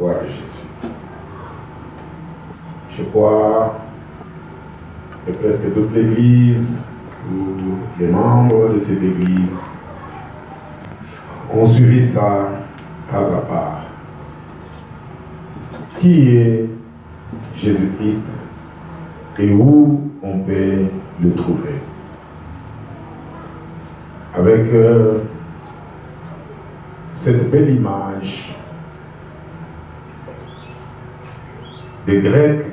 voix de Jésus. Je crois que presque toute l'Église, tous les membres de cette Église ont suivi ça pas à pas. Qui est Jésus-Christ et où on peut le trouver? Avec cette belle image des Grecs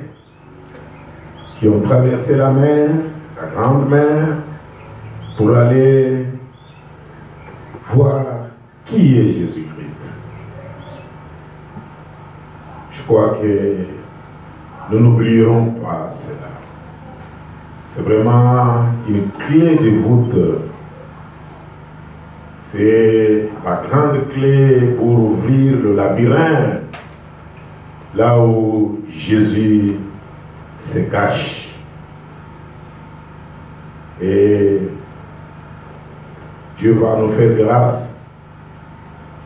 qui ont traversé la mer, la grande mer, pour aller voir qui est Jésus-Christ. Je crois que nous n'oublierons pas cela. C'est vraiment une clé de voûte. C'est la grande clé pour ouvrir le labyrinthe, là où Jésus se cache. Et Dieu va nous faire grâce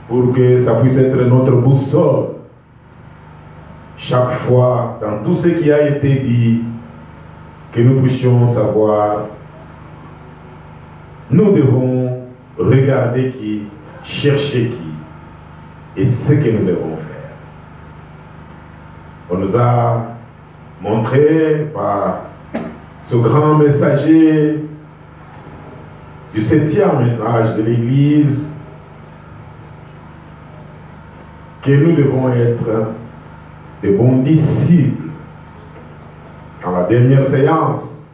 pour que ça puisse être notre boussole. Chaque fois, dans tout ce qui a été dit, que nous puissions savoir, nous devons regarder qui, chercher qui, et ce que nous devons faire. On nous a montré par ce grand messager du 7e âge de l'Église que nous devons être de bons disciples. Dans la dernière séance,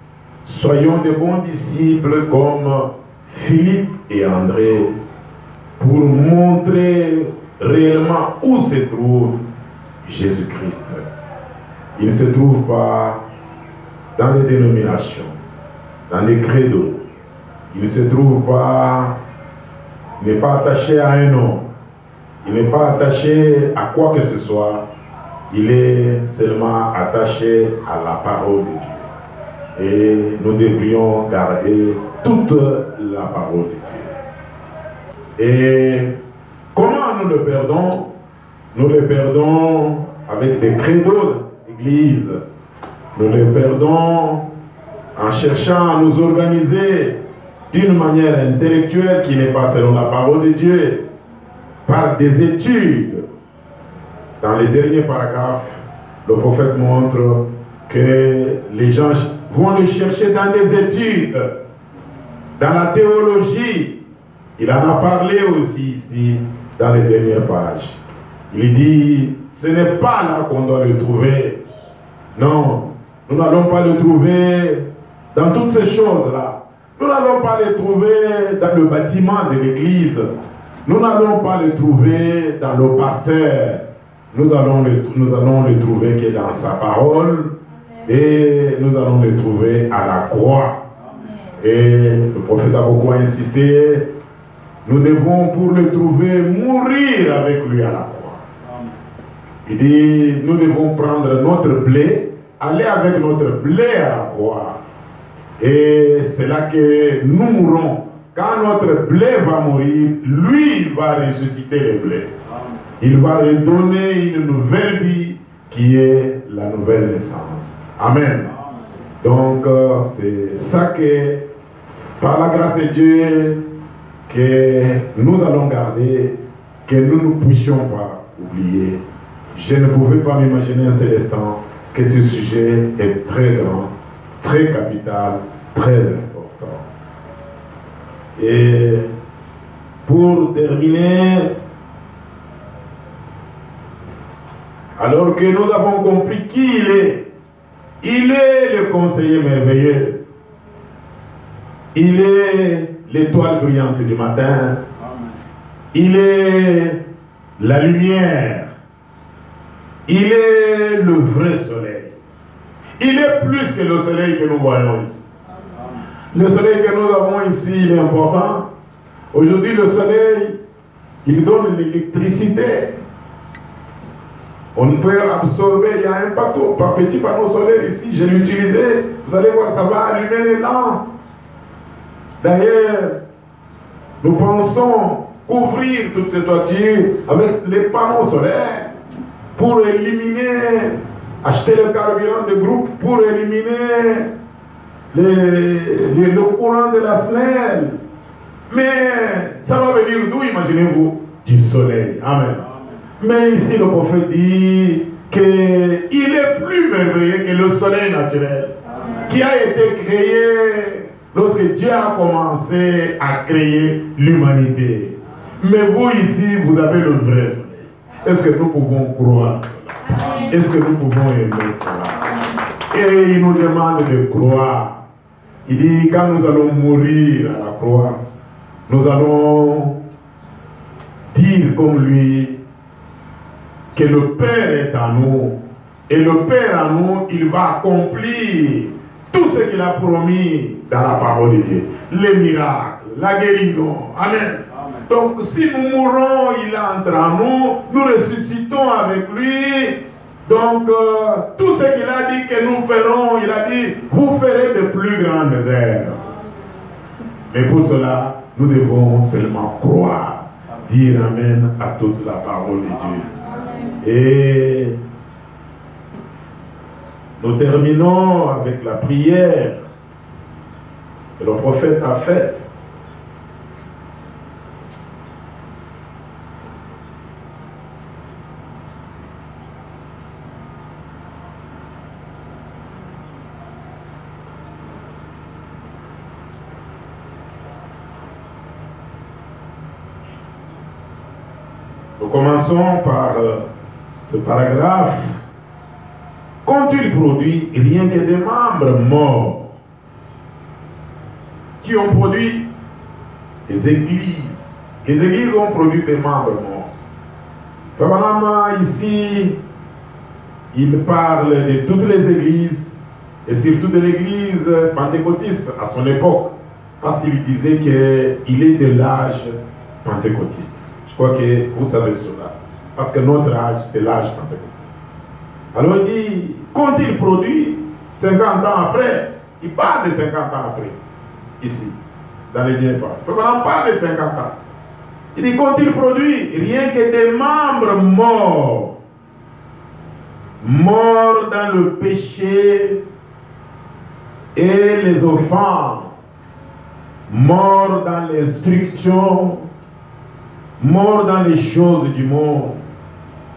soyons de bons disciples comme Philippe et André pour montrer réellement où se trouve Jésus-Christ. Il ne se trouve pas dans les dénominations, dans les credos. Il ne se trouve pas, il n'est pas attaché à un nom. Il n'est pas attaché à quoi que ce soit. Il est seulement attaché à la parole de Dieu. Et nous devrions garder toute la parole de Dieu. Et comment nous le perdons? Nous le perdons avec des credos d'Église. Nous le perdons en cherchant à nous organiser d'une manière intellectuelle qui n'est pas selon la parole de Dieu, par des études. Dans les derniers paragraphes, le prophète montre que les gens vont le chercher dans les études, dans la théologie. Il en a parlé aussi ici, dans les dernières pages. Il dit, ce n'est pas là qu'on doit le trouver. Non, nous n'allons pas le trouver dans toutes ces choses-là. Nous n'allons pas le trouver dans le bâtiment de l'église. Nous n'allons pas le trouver dans le pasteur. Nous allons le trouver que dans sa parole et nous allons le trouver à la croix. Et le prophète a beaucoup insisté, nous devons pour le trouver mourir avec lui à la croix. Il dit, nous devons prendre notre blé, aller avec notre blé à la croix. Et c'est là que nous mourrons. Quand notre blé va mourir, lui va ressusciter le blé. Il va redonner une nouvelle vie qui est la nouvelle naissance. Amen. Donc, c'est ça que, par la grâce de Dieu, que nous allons garder, que nous ne puissions pas oublier. Je ne pouvais pas m'imaginer un seul instant que ce sujet est très grand, très capital, très important. Et pour terminer, alors que nous avons compris qui il est le conseiller merveilleux. Il est l'étoile brillante du matin. Il est la lumière. Il est le vrai soleil. Il est plus que le soleil que nous voyons ici. Le soleil que nous avons ici, il est important. Aujourd'hui, le soleil, il donne l'électricité. On peut absorber, il y a un petit panneau solaire ici, je l'ai utilisé. Vous allez voir, ça va allumer les lampes. D'ailleurs, nous pensons couvrir toutes ces toitures avec les panneaux solaires. pour éliminer, acheter le carburant de groupe pour éliminer le courant de la snelle. Mais ça va venir d'où, imaginez-vous? Du soleil. Amen. Mais ici, le prophète dit qu'il est plus merveilleux que le soleil naturel qui a été créé lorsque Dieu a commencé à créer l'humanité. Mais vous ici, vous avez le vrai soleil. Est-ce que nous pouvons croire cela? Est-ce que nous pouvons aimer cela? Et il nous demande de croire. Il dit, quand nous allons mourir à la croix, nous allons dire comme lui que le Père est en nous. Et le Père en nous, il va accomplir tout ce qu'il a promis dans la parole de Dieu. Les miracles, la guérison. Amen. Donc si nous mourons, il entre en nous, nous ressuscitons avec lui. Donc tout ce qu'il a dit que nous ferons, il a dit, vous ferez de plus grandes œuvres. Mais pour cela, nous devons seulement croire, dire Amen à toute la parole de Dieu. Et nous terminons avec la prière que le prophète a faite. Nous commençons par ce paragraphe. Qu'ont-ils produit rien que des membres morts qui ont produit des églises? Les églises ont produit des membres morts. Vraiment, ici, il parle de toutes les églises et surtout de l'église pentecôtiste à son époque, parce qu'il disait qu'il est de l'âge pentecôtiste. Je crois que vous savez cela. Parce que notre âge, c'est l'âge pentecôtiste. Alors il dit, qu'ont-ils produit 50 ans après? Il parle de 50 ans après. Ici, dans les liens. On parle de 50 ans. Il dit, qu'ont-ils produit? Rien que des membres morts. Morts dans le péché et les offenses. Morts dans l'instruction. Morts dans les choses du monde.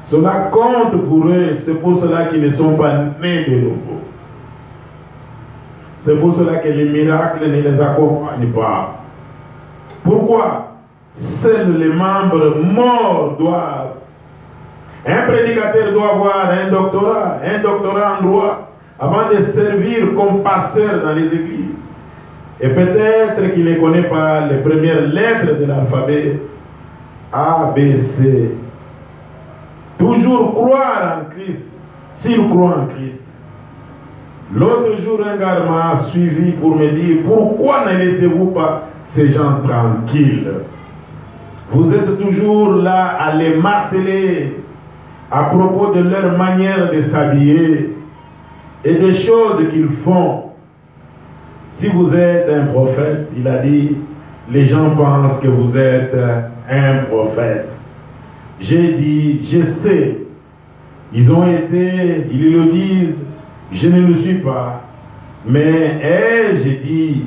Cela compte pour eux, c'est pour cela qu'ils ne sont pas nés de nouveau. C'est pour cela que les miracles ne les accompagnent pas. Pourquoi? Seuls les membres morts doivent. Un prédicateur doit avoir un doctorat en droit, avant de servir comme pasteur dans les églises. Et peut-être qu'il ne connaît pas les premières lettres de l'alphabet. A, B, C. Toujours croire en Christ, s'il croit en Christ. L'autre jour, un gars m'a suivi pour me dire, pourquoi ne laissez-vous pas ces gens tranquilles? Vous êtes toujours là à les marteler à propos de leur manière de s'habiller et des choses qu'ils font. Si vous êtes un prophète, il a dit, les gens pensent que vous êtes un prophète. J'ai dit, je sais. Ils ont été, ils le disent, je ne le suis pas. Mais j'ai dit,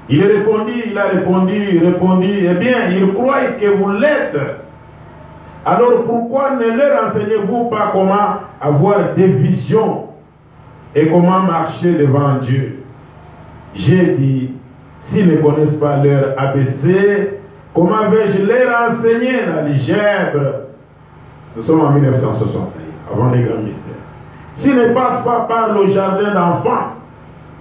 il a répondu, eh bien, ils croient que vous l'êtes. Alors pourquoi ne leur enseignez-vous pas comment avoir des visions et comment marcher devant Dieu? J'ai dit, s'ils ne connaissent pas leur ABC, comment vais-je leur enseigner l'algèbre? Nous sommes en 1961, avant les grands mystères. S'ils ne passent pas par le jardin d'enfants,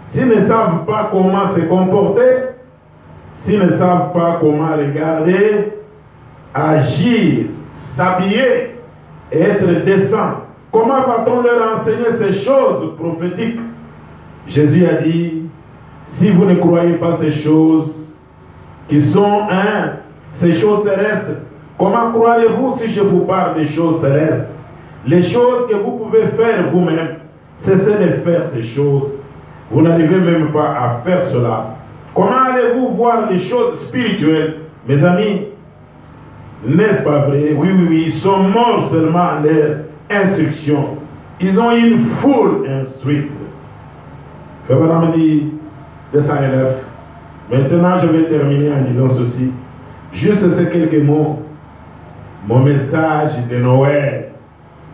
s'ils ne savent pas comment se comporter, s'ils ne savent pas comment regarder, agir, s'habiller et être décent, comment va-t-on leur enseigner ces choses prophétiques? Jésus a dit, si vous ne croyez pas ces choses qui sont ces choses terrestres, comment croirez-vous si je vous parle des choses terrestres? Les choses que vous pouvez faire vous-même, cessez de faire ces choses. Vous n'arrivez même pas à faire cela. Comment allez-vous voir les choses spirituelles, mes amis? N'est-ce pas vrai? Oui, ils sont morts seulement instruction. Ils ont une foule instruite. Frère Branham dit, 209. Maintenant, je vais terminer en disant ceci. Juste ces quelques mots. Mon message de Noël,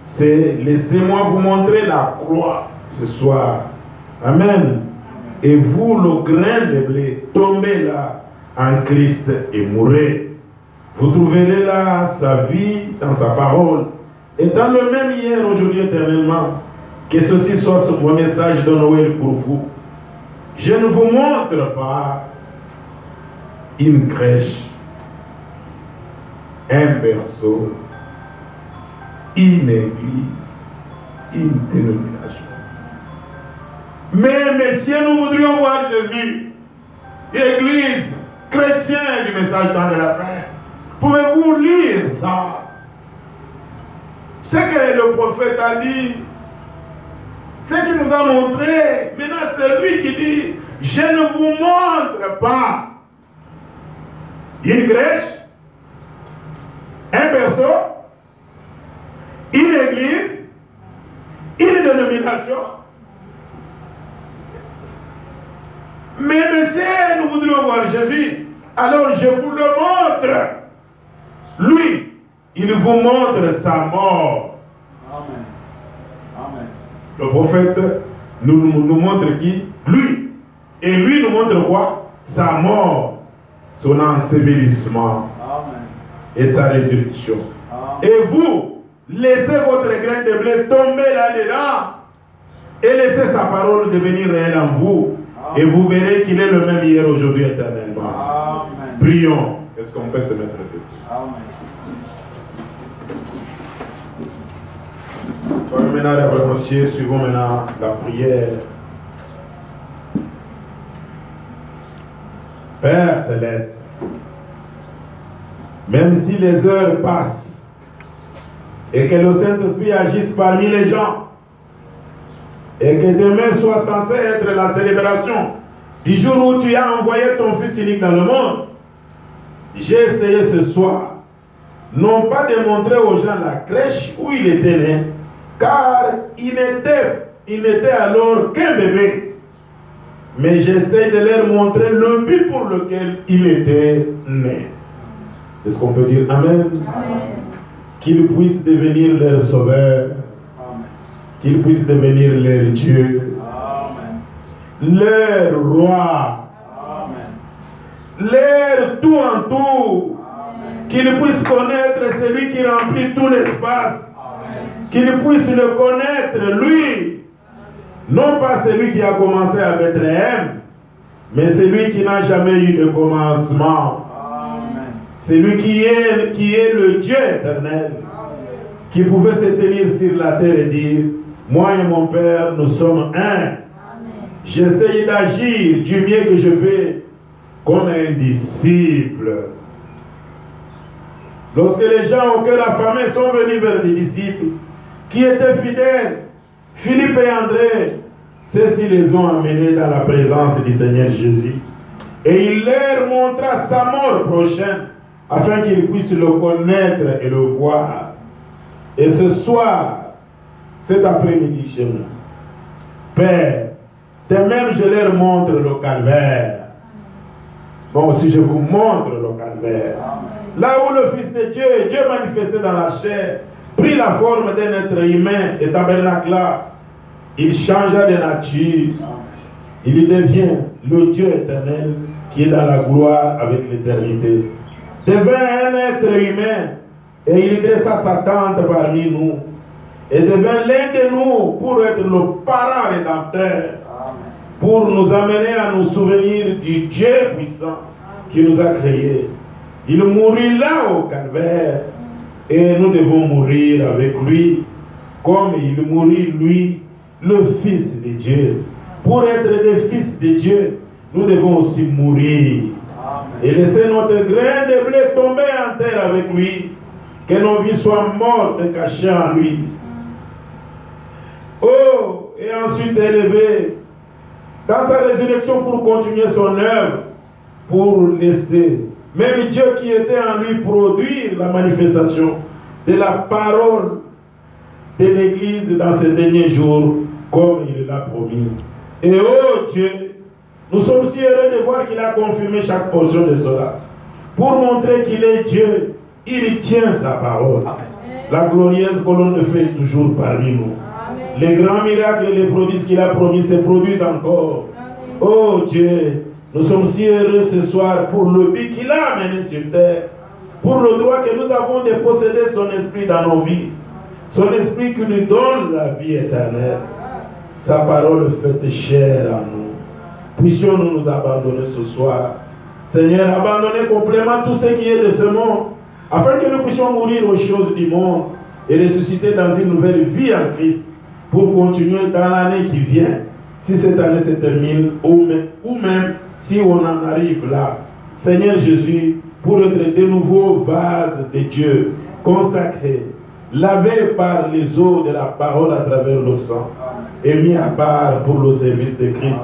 c'est laissez-moi vous montrer la croix ce soir. Amen. Et vous, le grain de blé, tombez là en Christ et mourrez. Vous trouverez là sa vie dans sa parole. Et dans le même hier, aujourd'hui, éternellement, que ceci soit mon message de Noël pour vous. Je ne vous montre pas une crèche, un berceau, une église, une dénomination. Mais, messieurs, nous voudrions voir Jésus, l'église chrétienne du message dans la fin. Pouvez-vous lire ça? Ce que le prophète a dit, ce qu'il nous a montré, maintenant c'est lui qui dit, je ne vous montre pas une crèche, un berceau, une église, une dénomination. Mais messieurs, nous voudrions voir Jésus. Alors je vous le montre. Lui, il vous montre sa mort. Amen. Amen. Le prophète nous montre qui? Lui. Et lui nous montre quoi? Sa mort, son ensevelissement. Amen. Et sa résurrection. Amen. Et vous, laissez votre grain de blé tomber là-dedans et laissez sa parole devenir réelle en vous. Amen. Et vous verrez qu'il est le même hier, aujourd'hui, éternellement. Amen. Prions. Est-ce qu'on peut se mettre debout? Amen. Soyons maintenant révérencieux, suivons maintenant la prière. Père Céleste, même si les heures passent et que le Saint-Esprit agisse parmi les gens et que demain soit censé être la célébration du jour où tu as envoyé ton Fils unique dans le monde, j'ai essayé ce soir non pas de montrer aux gens la crèche où il était né, car il n'était alors qu'un bébé. Mais j'essaie de leur montrer le but pour lequel il était né. Est-ce qu'on peut dire Amen? Amen. Qu'il puisse devenir leur sauveur. Amen. Qu'il puisse devenir leur Dieu. Amen. Leur roi. Amen. Leur tout en tout. Amen. Qu'il puisse connaître celui qui remplit tout l'espace. Amen. Qu'il puisse le connaître, lui. Non pas celui qui a commencé à Bethléem, mais celui qui n'a jamais eu de commencement. Amen. Celui qui est le Dieu éternel, qui pouvait se tenir sur la terre et dire, moi et mon Père, nous sommes un. J'essaye d'agir du mieux que je peux comme un disciple. Lorsque les gens au cœur affamé sont venus vers les disciples, qui étaient fidèles, Philippe et André, ceux-ci les ont amenés dans la présence du Seigneur Jésus. Et il leur montra sa mort prochaine, afin qu'ils puissent le connaître et le voir. Et ce soir, cet après-midi chez nous, Père, de même je leur montre le calvaire. Bon, si je vous montre le calvaire, là où le Fils de Dieu, Dieu manifesté dans la chair, prit la forme d'un être humain et tabernacla, il changea de nature. Il devient le Dieu éternel qui est dans la gloire avec l'éternité. Devint un être humain et il dressa sa tente parmi nous. Et devint l'un de nous pour être le parent rédempteur, pour nous amener à nous souvenir du Dieu puissant qui nous a créés. Il mourut là au calvaire et nous devons mourir avec lui comme il mourut lui, le Fils de Dieu. Pour être des fils de Dieu, nous devons aussi mourir. Amen. Et laisser notre grain de blé tomber en terre avec lui, que nos vies soient mortes et cachées en lui. Oh, et ensuite élevé dans sa résurrection pour continuer son œuvre, pour laisser même Dieu qui était en lui produire la manifestation de la parole de l'Église dans ces derniers jours, comme il l'a promis. Et oh Dieu, nous sommes si heureux de voir qu'il a confirmé chaque portion de cela. Pour montrer qu'il est Dieu, il tient sa parole. La glorieuse colonne de feu est toujours parmi nous. Les grands miracles et les prodiges qu'il a promis se produisent encore. Oh Dieu, nous sommes si heureux ce soir pour le but qu'il a amené sur terre, pour le droit que nous avons de posséder son esprit dans nos vies, son esprit qui nous donne la vie éternelle. Sa parole faite chair en nous. Puissions-nous nous abandonner ce soir. Seigneur, abandonner complètement tout ce qui est de ce monde, afin que nous puissions mourir aux choses du monde et ressusciter dans une nouvelle vie en Christ, pour continuer dans l'année qui vient, si cette année se termine, ou même si on en arrive là. Seigneur Jésus, pour être de nouveaux vases de Dieu, consacrés, lavés par les eaux de la parole à travers le sang, et mis à part pour le service de Christ.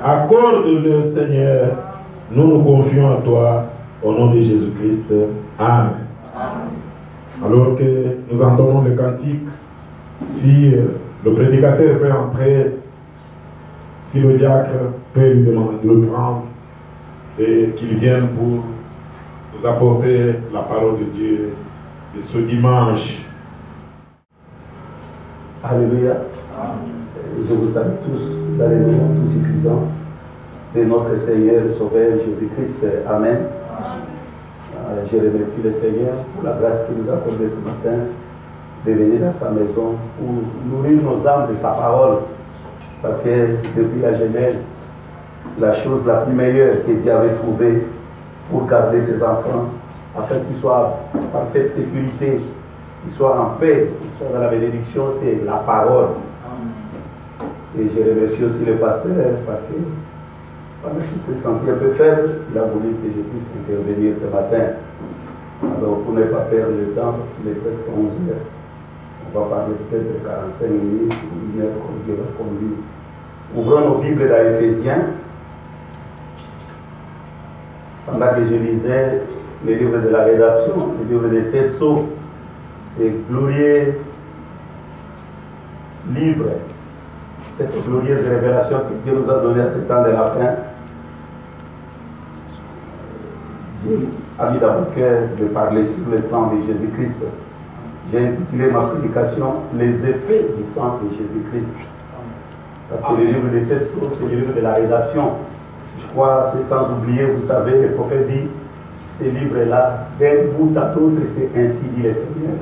Accorde-le, Seigneur. Nous nous confions à toi, au nom de Jésus-Christ. Amen. Alors que nous entendons le cantique, si le prédicateur peut entrer, si le diacre peut lui demander de le prendre, et qu'il vienne pour nous apporter la parole de Dieu de ce dimanche. Alléluia. Je vous salue tous dans le nom tout suffisant de notre Seigneur et Sauveur Jésus-Christ. Amen. Je remercie le Seigneur pour la grâce qu'il nous a accordée ce matin de venir dans sa maison pour nourrir nos âmes de sa parole. Parce que depuis la Genèse, la chose la plus meilleure que Dieu avait trouvée pour garder ses enfants, afin qu'ils soient en parfaite sécurité, qu'ils soient en paix, qu'ils soient dans la bénédiction, c'est la parole. Et je remercie aussi le pasteur parce que pendant qu'il s'est senti un peu faible, il a voulu que je puisse intervenir ce matin. Alors pour ne pas perdre le temps, parce qu'il est presque 11 heures, on va parler peut-être de 45 minutes ou 1 heure comme Dieu va conduire. Ouvrons nos Bibles dans Éphésiens. Pendant que je lisais le livre de la rédaction, le livre des 7 sceaux, c'est glorieux livre, cette glorieuse révélation que Dieu nous a donnée à ce temps de la fin. Dieu a mis dans mon cœur de parler sur le sang de Jésus-Christ. J'ai intitulé ma prédication Les effets du sang de Jésus-Christ. Parce que le livre des 7 sceaux, c'est le livre de la rédaction. Je crois, c'est sans oublier, vous savez, le prophète dit, ces livres-là, d'un bout à l'autre, c'est ainsi dit le Seigneur.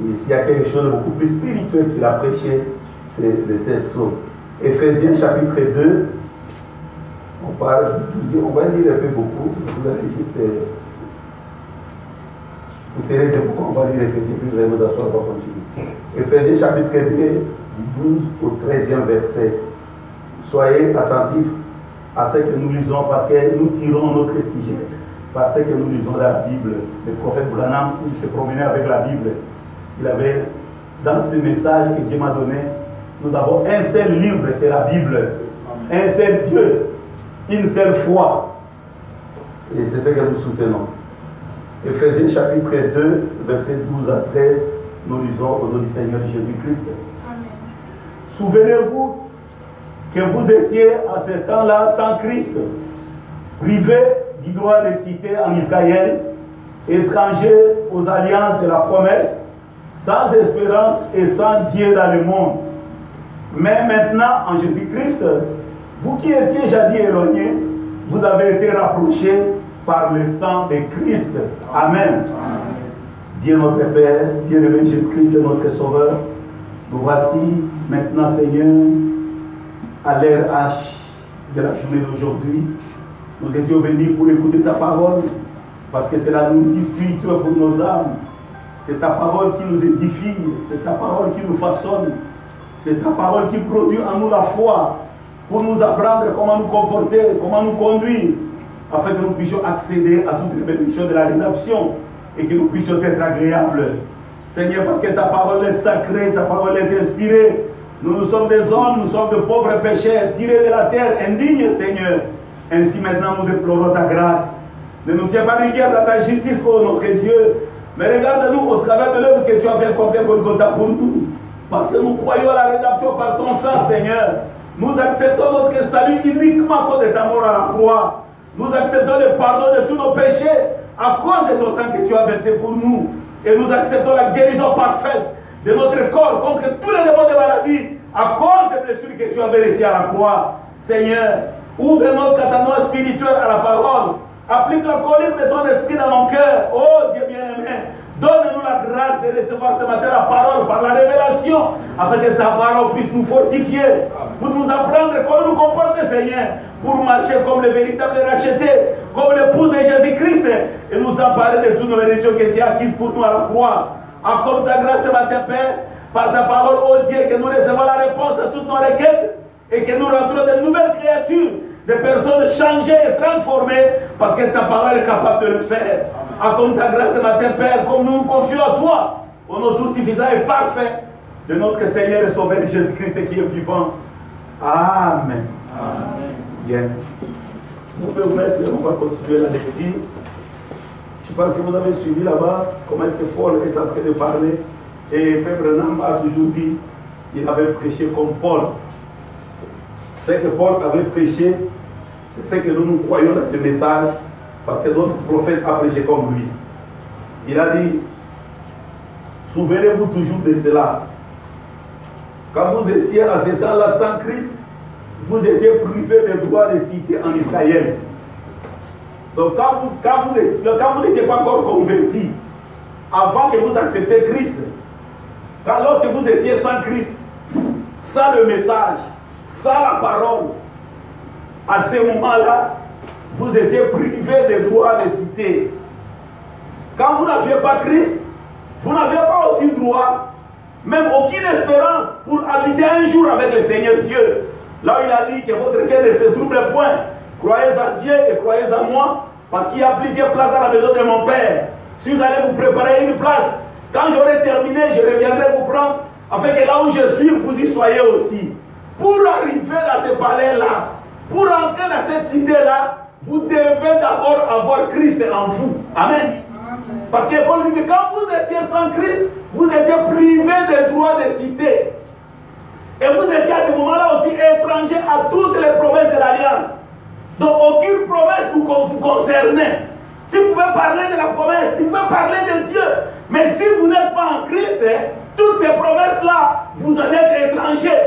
Et s'il y a quelque chose de beaucoup plus spirituel qu'il a prêché, c'est les 7 sceaux. Éphésiens chapitre 2, on va lire un peu beaucoup, vous allez juste, vous serez debout, on va lire Éphésiens, puis vous allez vous asseoir, on va continuer. Éphésiens chapitre 2, du 12 au 13e verset. Soyez attentifs à ce que nous lisons, parce que nous tirons notre sujet par ce que nous lisons dans la Bible. Le prophète Branham, il se promenait avec la Bible. Il avait, dans ce message que Dieu m'a donné, nous avons un seul livre, c'est la Bible. Un seul Dieu, une seule foi. Et c'est ce que nous soutenons. Éphésiens chapitre 2, versets 12 à 13, nous lisons au nom du Seigneur Jésus-Christ. Souvenez-vous que vous étiez à ce temps-là sans Christ, privés du droit de cité en Israël, étrangers aux alliances de la promesse, sans espérance et sans Dieu dans le monde. Mais maintenant, en Jésus-Christ, vous qui étiez jadis éloignés, vous avez été rapprochés par le sang de Christ. Amen. Dieu notre Père, bien-aimé Jésus-Christ, notre Sauveur, nous voici maintenant, Seigneur, à l'heure H de la journée d'aujourd'hui. Nous étions venus pour écouter ta parole, parce que c'est la nourriture spirituelle pour nos âmes. C'est ta parole qui nous édifie, c'est ta parole qui nous façonne, c'est ta parole qui produit en nous la foi, pour nous apprendre comment nous comporter, comment nous conduire, afin que nous puissions accéder à toutes les bénédictions de la rédemption et que nous puissions être agréables. Seigneur, parce que ta parole est sacrée, ta parole est inspirée. Nous sommes des hommes, nous sommes de pauvres pécheurs, tirés de la terre, indignes, Seigneur. Ainsi maintenant nous implorons ta grâce. Ne nous tiens pas rigueur dans ta justice, ô notre Dieu, mais regarde-nous au travers de l'œuvre que tu as fait accomplir Golgotha pour nous. Parce que nous croyons à la rédemption par ton sang, Seigneur. Nous acceptons notre salut uniquement à cause de ta mort à la croix. Nous acceptons le pardon de tous nos péchés à cause de ton sang que tu as versé pour nous. Et nous acceptons la guérison parfaite de notre corps contre tous les démons de maladie à cause des blessures que tu as versées à la croix. Seigneur, ouvre notre catalogue spirituel à la parole. Applique la colère de ton esprit dans mon cœur. Oh Dieu bien-aimé, donne-nous la grâce de recevoir ce matin la parole par la révélation, afin que ta parole puisse nous fortifier, pour nous apprendre comment nous comporter, Seigneur, pour marcher comme le véritable racheté, comme l'épouse de Jésus-Christ, et nous emparer de toutes nos hérédits que tu as acquises pour nous à la croix. Accorde ta grâce ce matin, Père, par ta parole, oh Dieu, que nous recevons la réponse à toutes nos requêtes, et que nous rentrons de nouvelles créatures, des personnes changées et transformées, parce que ta parole est capable de le faire. Accorde ta grâce ce matin, Père, comme nous nous confions à toi, au nom tout suffisant et parfait de notre Seigneur et Sauveur Jésus-Christ qui est vivant. Amen. Amen. Bien. Vous pouvez vous mettre, on va continuer la lecture. Je pense que vous avez suivi là-bas comment est-ce que Paul est en train de parler. Et Frère Branham a toujours dit qu'il avait prêché comme Paul. Ce que Paul avait prêché, c'est ce que nous croyons dans ce message, parce que notre prophète a prêché comme lui. Il a dit, souvenez-vous toujours de cela. Quand vous étiez à ce temps-là sans Christ, vous étiez privé des droits de cité en Israël. Donc quand vous n'étiez pas encore converti, avant que vous acceptiez Christ, lorsque vous étiez sans Christ, sans le message, sans la parole, à ce moment-là, vous étiez privé des droits de cité. Quand vous n'aviez pas Christ, vous n'aviez pas aussi droit, même aucune espérance pour habiter un jour avec le Seigneur Dieu. Là il a dit que votre cœur ne se trouble point. Croyez à Dieu et croyez à moi, parce qu'il y a plusieurs places dans la maison de mon Père. Si vous allez vous préparer une place, quand j'aurai terminé, je reviendrai vous prendre, afin que là où je suis, vous y soyez aussi. Pour arriver dans ce palais-là, pour entrer dans cette cité-là, vous devez d'abord avoir Christ en vous. Amen. Parce que Paul dit que quand vous étiez sans Christ, vous étiez privé des droits de cité. Et vous étiez à ce moment-là aussi étranger à toutes les promesses de l'Alliance. Donc aucune promesse vous concernait. Si vous pouvez parler de la promesse, vous pouvez parler de Dieu. Mais si vous n'êtes pas en Christ, toutes ces promesses-là, vous en êtes étrangers.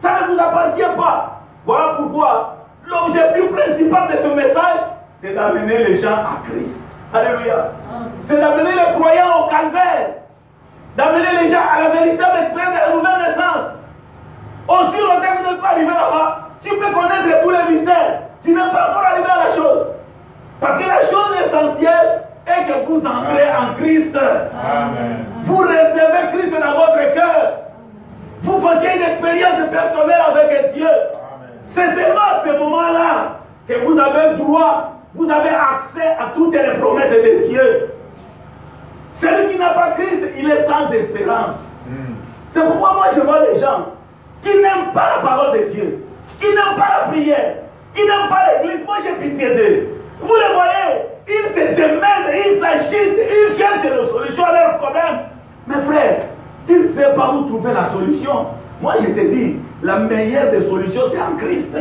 Ça ne vous appartient pas. Voilà pourquoi l'objectif principal de ce message, c'est d'amener les gens à Christ. Alléluia. C'est d'amener les croyants au calvaire. D'amener les gens à la véritable expérience de la nouvelle naissance. Aussi longtemps que vous n'êtes pas arrivé là-bas, tu peux connaître tous les mystères. Tu n'es pas encore arrivé à la chose. Parce que la chose essentielle est que vous entrez en Christ. Amen. Vous recevez Christ dans votre cœur. Vous fassiez une expérience personnelle avec Dieu. C'est seulement à ce moment-là que vous avez droit, vous avez accès à toutes les promesses de Dieu. Celui qui n'a pas Christ, il est sans espérance. C'est pourquoi moi je vois les gens qui n'aiment pas la parole de Dieu, qui n'aiment pas la prière, qui n'aiment pas l'église. Moi j'ai pitié d'eux. Vous les voyez, ils se démènent, ils s'agitent, ils cherchent des solutions à leurs problèmes. Mes frères, tu ne sais pas où trouver la solution. Moi je te dis, la meilleure des solutions c'est en Christ.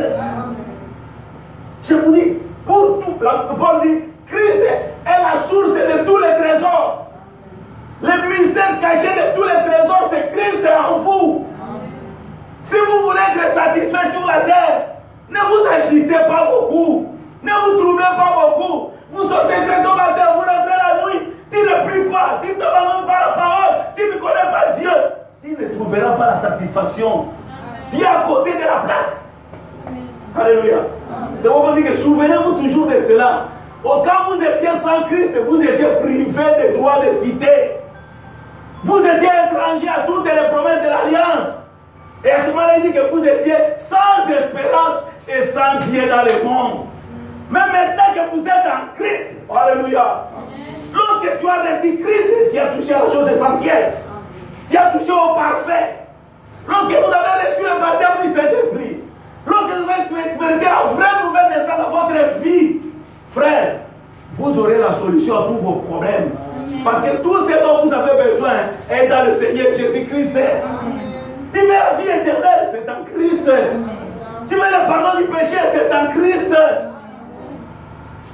Je vous dis, pour tout, Paul dit, Christ est la source de tous les trésors. Le mystère caché de tous les trésors, c'est Christ en vous. Si vous voulez être satisfait sur la terre, ne vous agitez pas beaucoup. Ne vous troublez pas beaucoup. Vous sortez très tôt matin, vous rentrez la nuit. Tu ne pries pas, tu ne t'abandonnes pas la parole, tu ne connais pas Dieu. Tu ne trouveras pas la satisfaction. Tu es à côté de la plaque. Alléluia. C'est pourquoi je dis que souvenez-vous toujours de cela. Quand vous étiez sans Christ, vous étiez privé des droits de cité. Vous étiez étranger à toutes les promesses de l'Alliance. Et à ce moment-là, il dit que vous étiez sans espérance et sans Dieu dans le monde. Mais maintenant que vous êtes en Christ, alléluia, lorsque tu as reçu Christ, tu as touché à la chose essentielle. Tu as touché au parfait. Lorsque vous avez reçu le baptême du Saint-Esprit, lorsque vous avez expérimenté la vraie nouvelle naissance dans votre vie, frère, vous aurez la solution à tous vos problèmes. Parce que tout ce dont vous avez besoin est dans le Seigneur Jésus-Christ. Tu veux la vie éternelle, c'est en Christ. Tu veux le pardon du péché, c'est en Christ.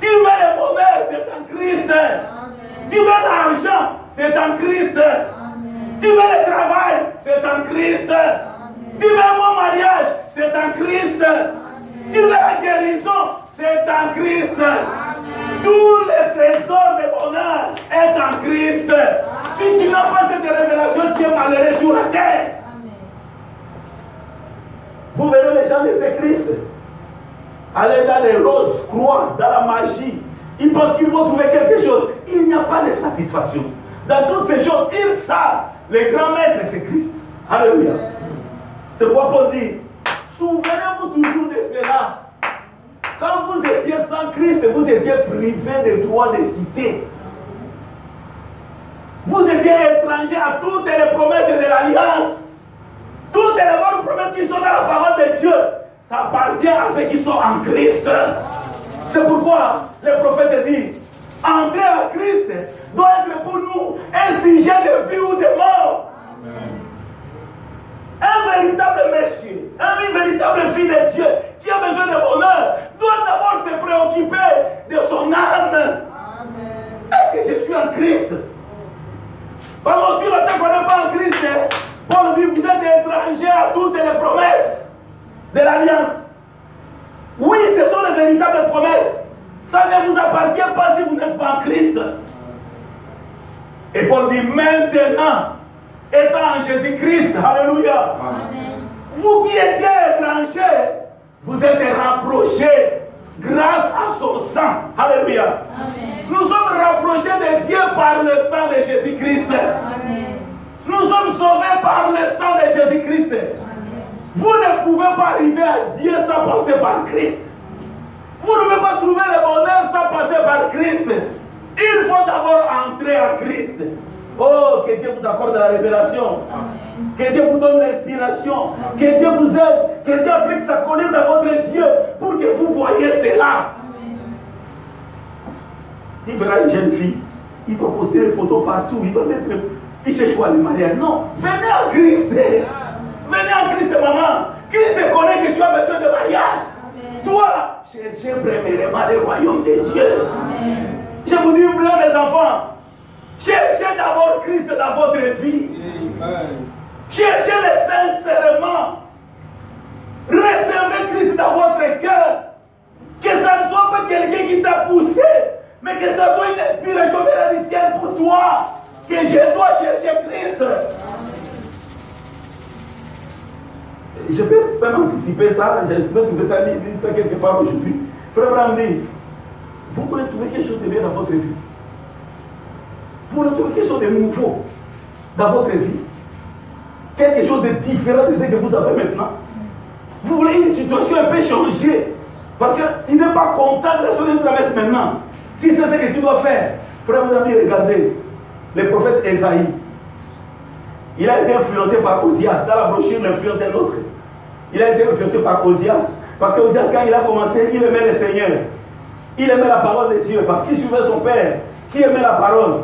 Tu veux le bonheur, c'est en Christ. Tu veux l'argent, c'est en Christ. Tu veux le travail, c'est en Christ. Tu veux un bon mariage, c'est en Christ. Tu veux la guérison, c'est en Christ. Tous les trésors de bonheur est en Christ. Si tu n'as pas cette révélation, tu es malheureux sur la terre. Vous verrez les gens de ce Christ aller dans les roses, croix, dans la magie. Ils pensent qu'ils vont trouver quelque chose. Il n'y a pas de satisfaction. Dans toutes les choses, ils savent. Le grand maître, c'est Christ. Alléluia. C'est pourquoi Paul dit, souvenez-vous toujours de cela. Quand vous étiez sans Christ, vous étiez privé des droits de cité. Vous étiez étranger à toutes les promesses de l'Alliance. Toutes les bonnes promesses qui sont dans la parole de Dieu, ça appartient à ceux qui sont en Christ. C'est pourquoi le prophète dit, entrer en Christ doit être pour nous un sujet de vie ou de mort. Amen. Un véritable monsieur, une véritable fille de Dieu qui a besoin de bonheur doit d'abord se préoccuper de son âme. Est-ce que je suis en Christ? Parce que si le temps qu'on n'est pas en Christ, Paul dit, vous êtes étrangers à toutes les promesses de l'Alliance. Oui, ce sont les véritables promesses. Ça ne vous appartient pas si vous n'êtes pas en Christ. Et Paul dit, maintenant, étant en Jésus-Christ, alléluia, amen. Vous qui étiez étrangers, vous êtes rapprochés grâce à son sang, alléluia. Amen. Nous sommes rapprochés de Dieu par le sang de Jésus-Christ. Nous sommes sauvés par le sang de Jésus-Christ. Vous ne pouvez pas arriver à Dieu sans passer par Christ. Vous ne pouvez pas trouver le bonheur sans passer par Christ. Il faut d'abord entrer en Christ. Oh, que Dieu vous accorde la révélation. Amen. Que Dieu vous donne l'inspiration. Que Dieu vous aide. Que Dieu applique sa colère dans votre yeux pour que vous voyez cela. Amen. Tu verras une jeune fille, il va poster des photos partout. Il va mettre... Il cherche quoi le mariage? Non. Venez en Christ. Venez en Christ, maman. Christ connaît que tu as besoin de mariage. Amen. Toi, cherchez premièrement le royaume de Dieu. Amen. Je vous dis, mes enfants, cherchez d'abord Christ dans votre vie. Amen. Cherchez-le sincèrement. Recevez Christ dans votre cœur. Que ça ne soit pas quelqu'un qui t'a poussé, mais que ça soit une inspiration véritable pour toi. Que je dois chercher Christ. Je peux même anticiper ça. Je peux trouver ça quelque part aujourd'hui. Frère Branham dit, vous voulez trouver quelque chose de bien dans votre vie. Vous voulez trouver quelque chose de nouveau dans votre vie. Quelque chose de différent de ce que vous avez maintenant. Vous voulez une situation un peu changée. Parce que tu n'es pas content de la chose que tu traverses maintenant. Qui sait ce que tu dois faire? Frère Branham dit, regardez. Le prophète Esaïe, il a été influencé par Osias. Dans la brochure, l'influence d'un autre. Il a été influencé par Osias. Parce que Osias, quand il a commencé, il aimait le Seigneur. Il aimait la parole de Dieu. Parce qu'il suivait son père, qui aimait la parole.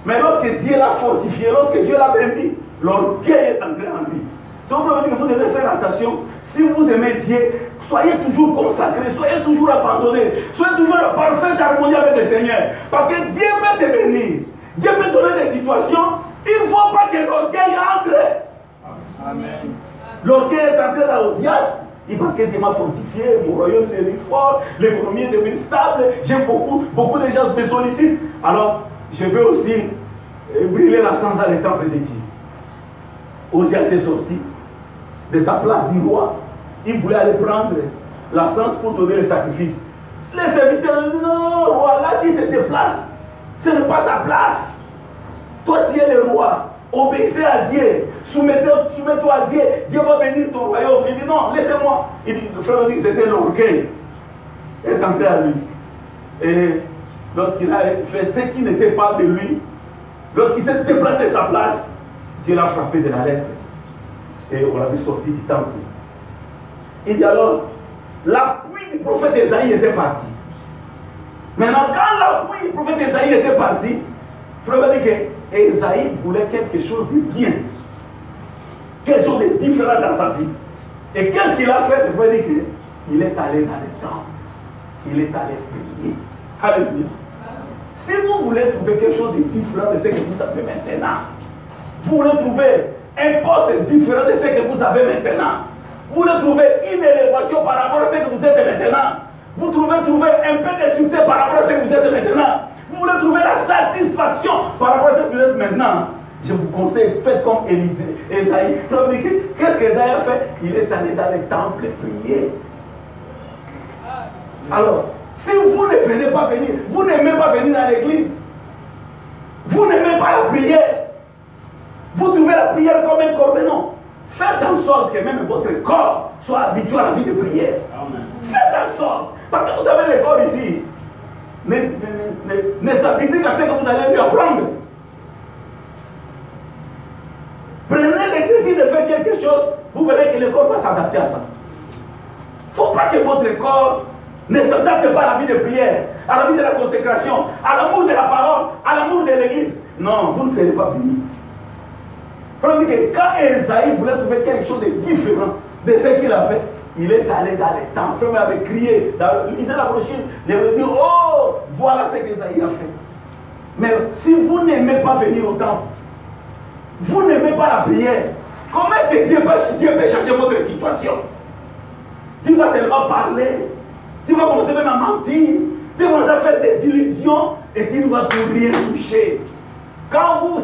Mais lorsque Dieu l'a fortifié, lorsque Dieu l'a béni, l'orgueil est entré en lui. C'est pour dire que vous devez faire attention. Si vous aimez Dieu, soyez toujours consacrés, soyez toujours abandonnés, soyez toujours en parfaite harmonie avec le Seigneur. Parce que Dieu peut te bénir. Dieu peut donner des situations. Il ne faut pas que l'orgueil entre. Amen. L'orgueil est entré dans Osias. Il pense que Dieu m'a fortifié, mon royaume est devenu fort, l'économie est devenue stable, j'ai beaucoup de gens me sollicitent. Alors, je veux aussi brûler la sens dans les temples de Dieu. Osias est sorti de sa place du roi. Il voulait aller prendre la sens pour donner le sacrifice. Les serviteurs disent, non, roi, là tu te déplaces. Ce n'est pas ta place. Toi, tu es le roi. Obéissez à Dieu. Soumets-toi à Dieu. Dieu va bénir ton royaume. Il dit non, laissez-moi. Il dit, le frère dit que c'était l'orgueil. Il est entré à lui. Et lorsqu'il a fait ce qui n'était pas de lui, lorsqu'il s'est déplacé de sa place, Dieu l'a frappé de la lettre. Et on l'avait sorti du temple. Il dit alors, l'appui du prophète Esaïe était parti. Maintenant, quand l'appui du prophète Esaïe était parti, il faut dire que Esaïe voulait quelque chose de bien. Quelque chose de différent dans sa vie. Et qu'est-ce qu'il a fait? Je veux dire qu'il est allé dans le temple. Il est allé prier. Alléluia. Si vous voulez trouver quelque chose de différent de ce que vous avez maintenant, vous voulez trouver un poste différent de ce que vous avez maintenant, vous voulez trouver une élévation par rapport à ce que vous êtes maintenant, vous voulez trouver un peu de succès par rapport à ce que vous êtes maintenant, vous voulez trouver la satisfaction par rapport à ce que vous êtes maintenant, je vous conseille, faites comme Ésaïe. Qu'est-ce qu'Ésaïe a fait? Il est allé dans les temples prier. Alors, si vous ne venez pas venir, vous n'aimez pas venir à l'église, vous n'aimez pas la prière, vous trouvez la prière comme un corbenon, faites en sorte que même votre corps soit habitué à la vie de prière. Amen. Faites en sorte, parce que vous savez, le corps ici ne s'habitue qu'à ce que vous allez lui apprendre. Prenez l'exercice de faire quelque chose, vous verrez que le corps va s'adapter à ça. Il ne faut pas que votre corps ne s'adapte pas à la vie de prière, à la vie de la consécration, à l'amour de la parole, à l'amour de l'église. Non, vous ne serez pas bénis. Prenez que quand Esaïe voulait trouver quelque chose de différent de ce qu'il a fait, il est allé dans les temples. Il avait crié, lisez la brochure, il avait dit, oh, voilà ce qu'Esaïe a fait. Mais si vous n'aimez pas venir au temple, vous n'aimez pas la prière, comment est-ce que Dieu peut changer votre situation? Tu vas seulement parler, tu vas commencer même à mentir, tu vas commencer à faire des illusions et tu ne vas plus rien toucher.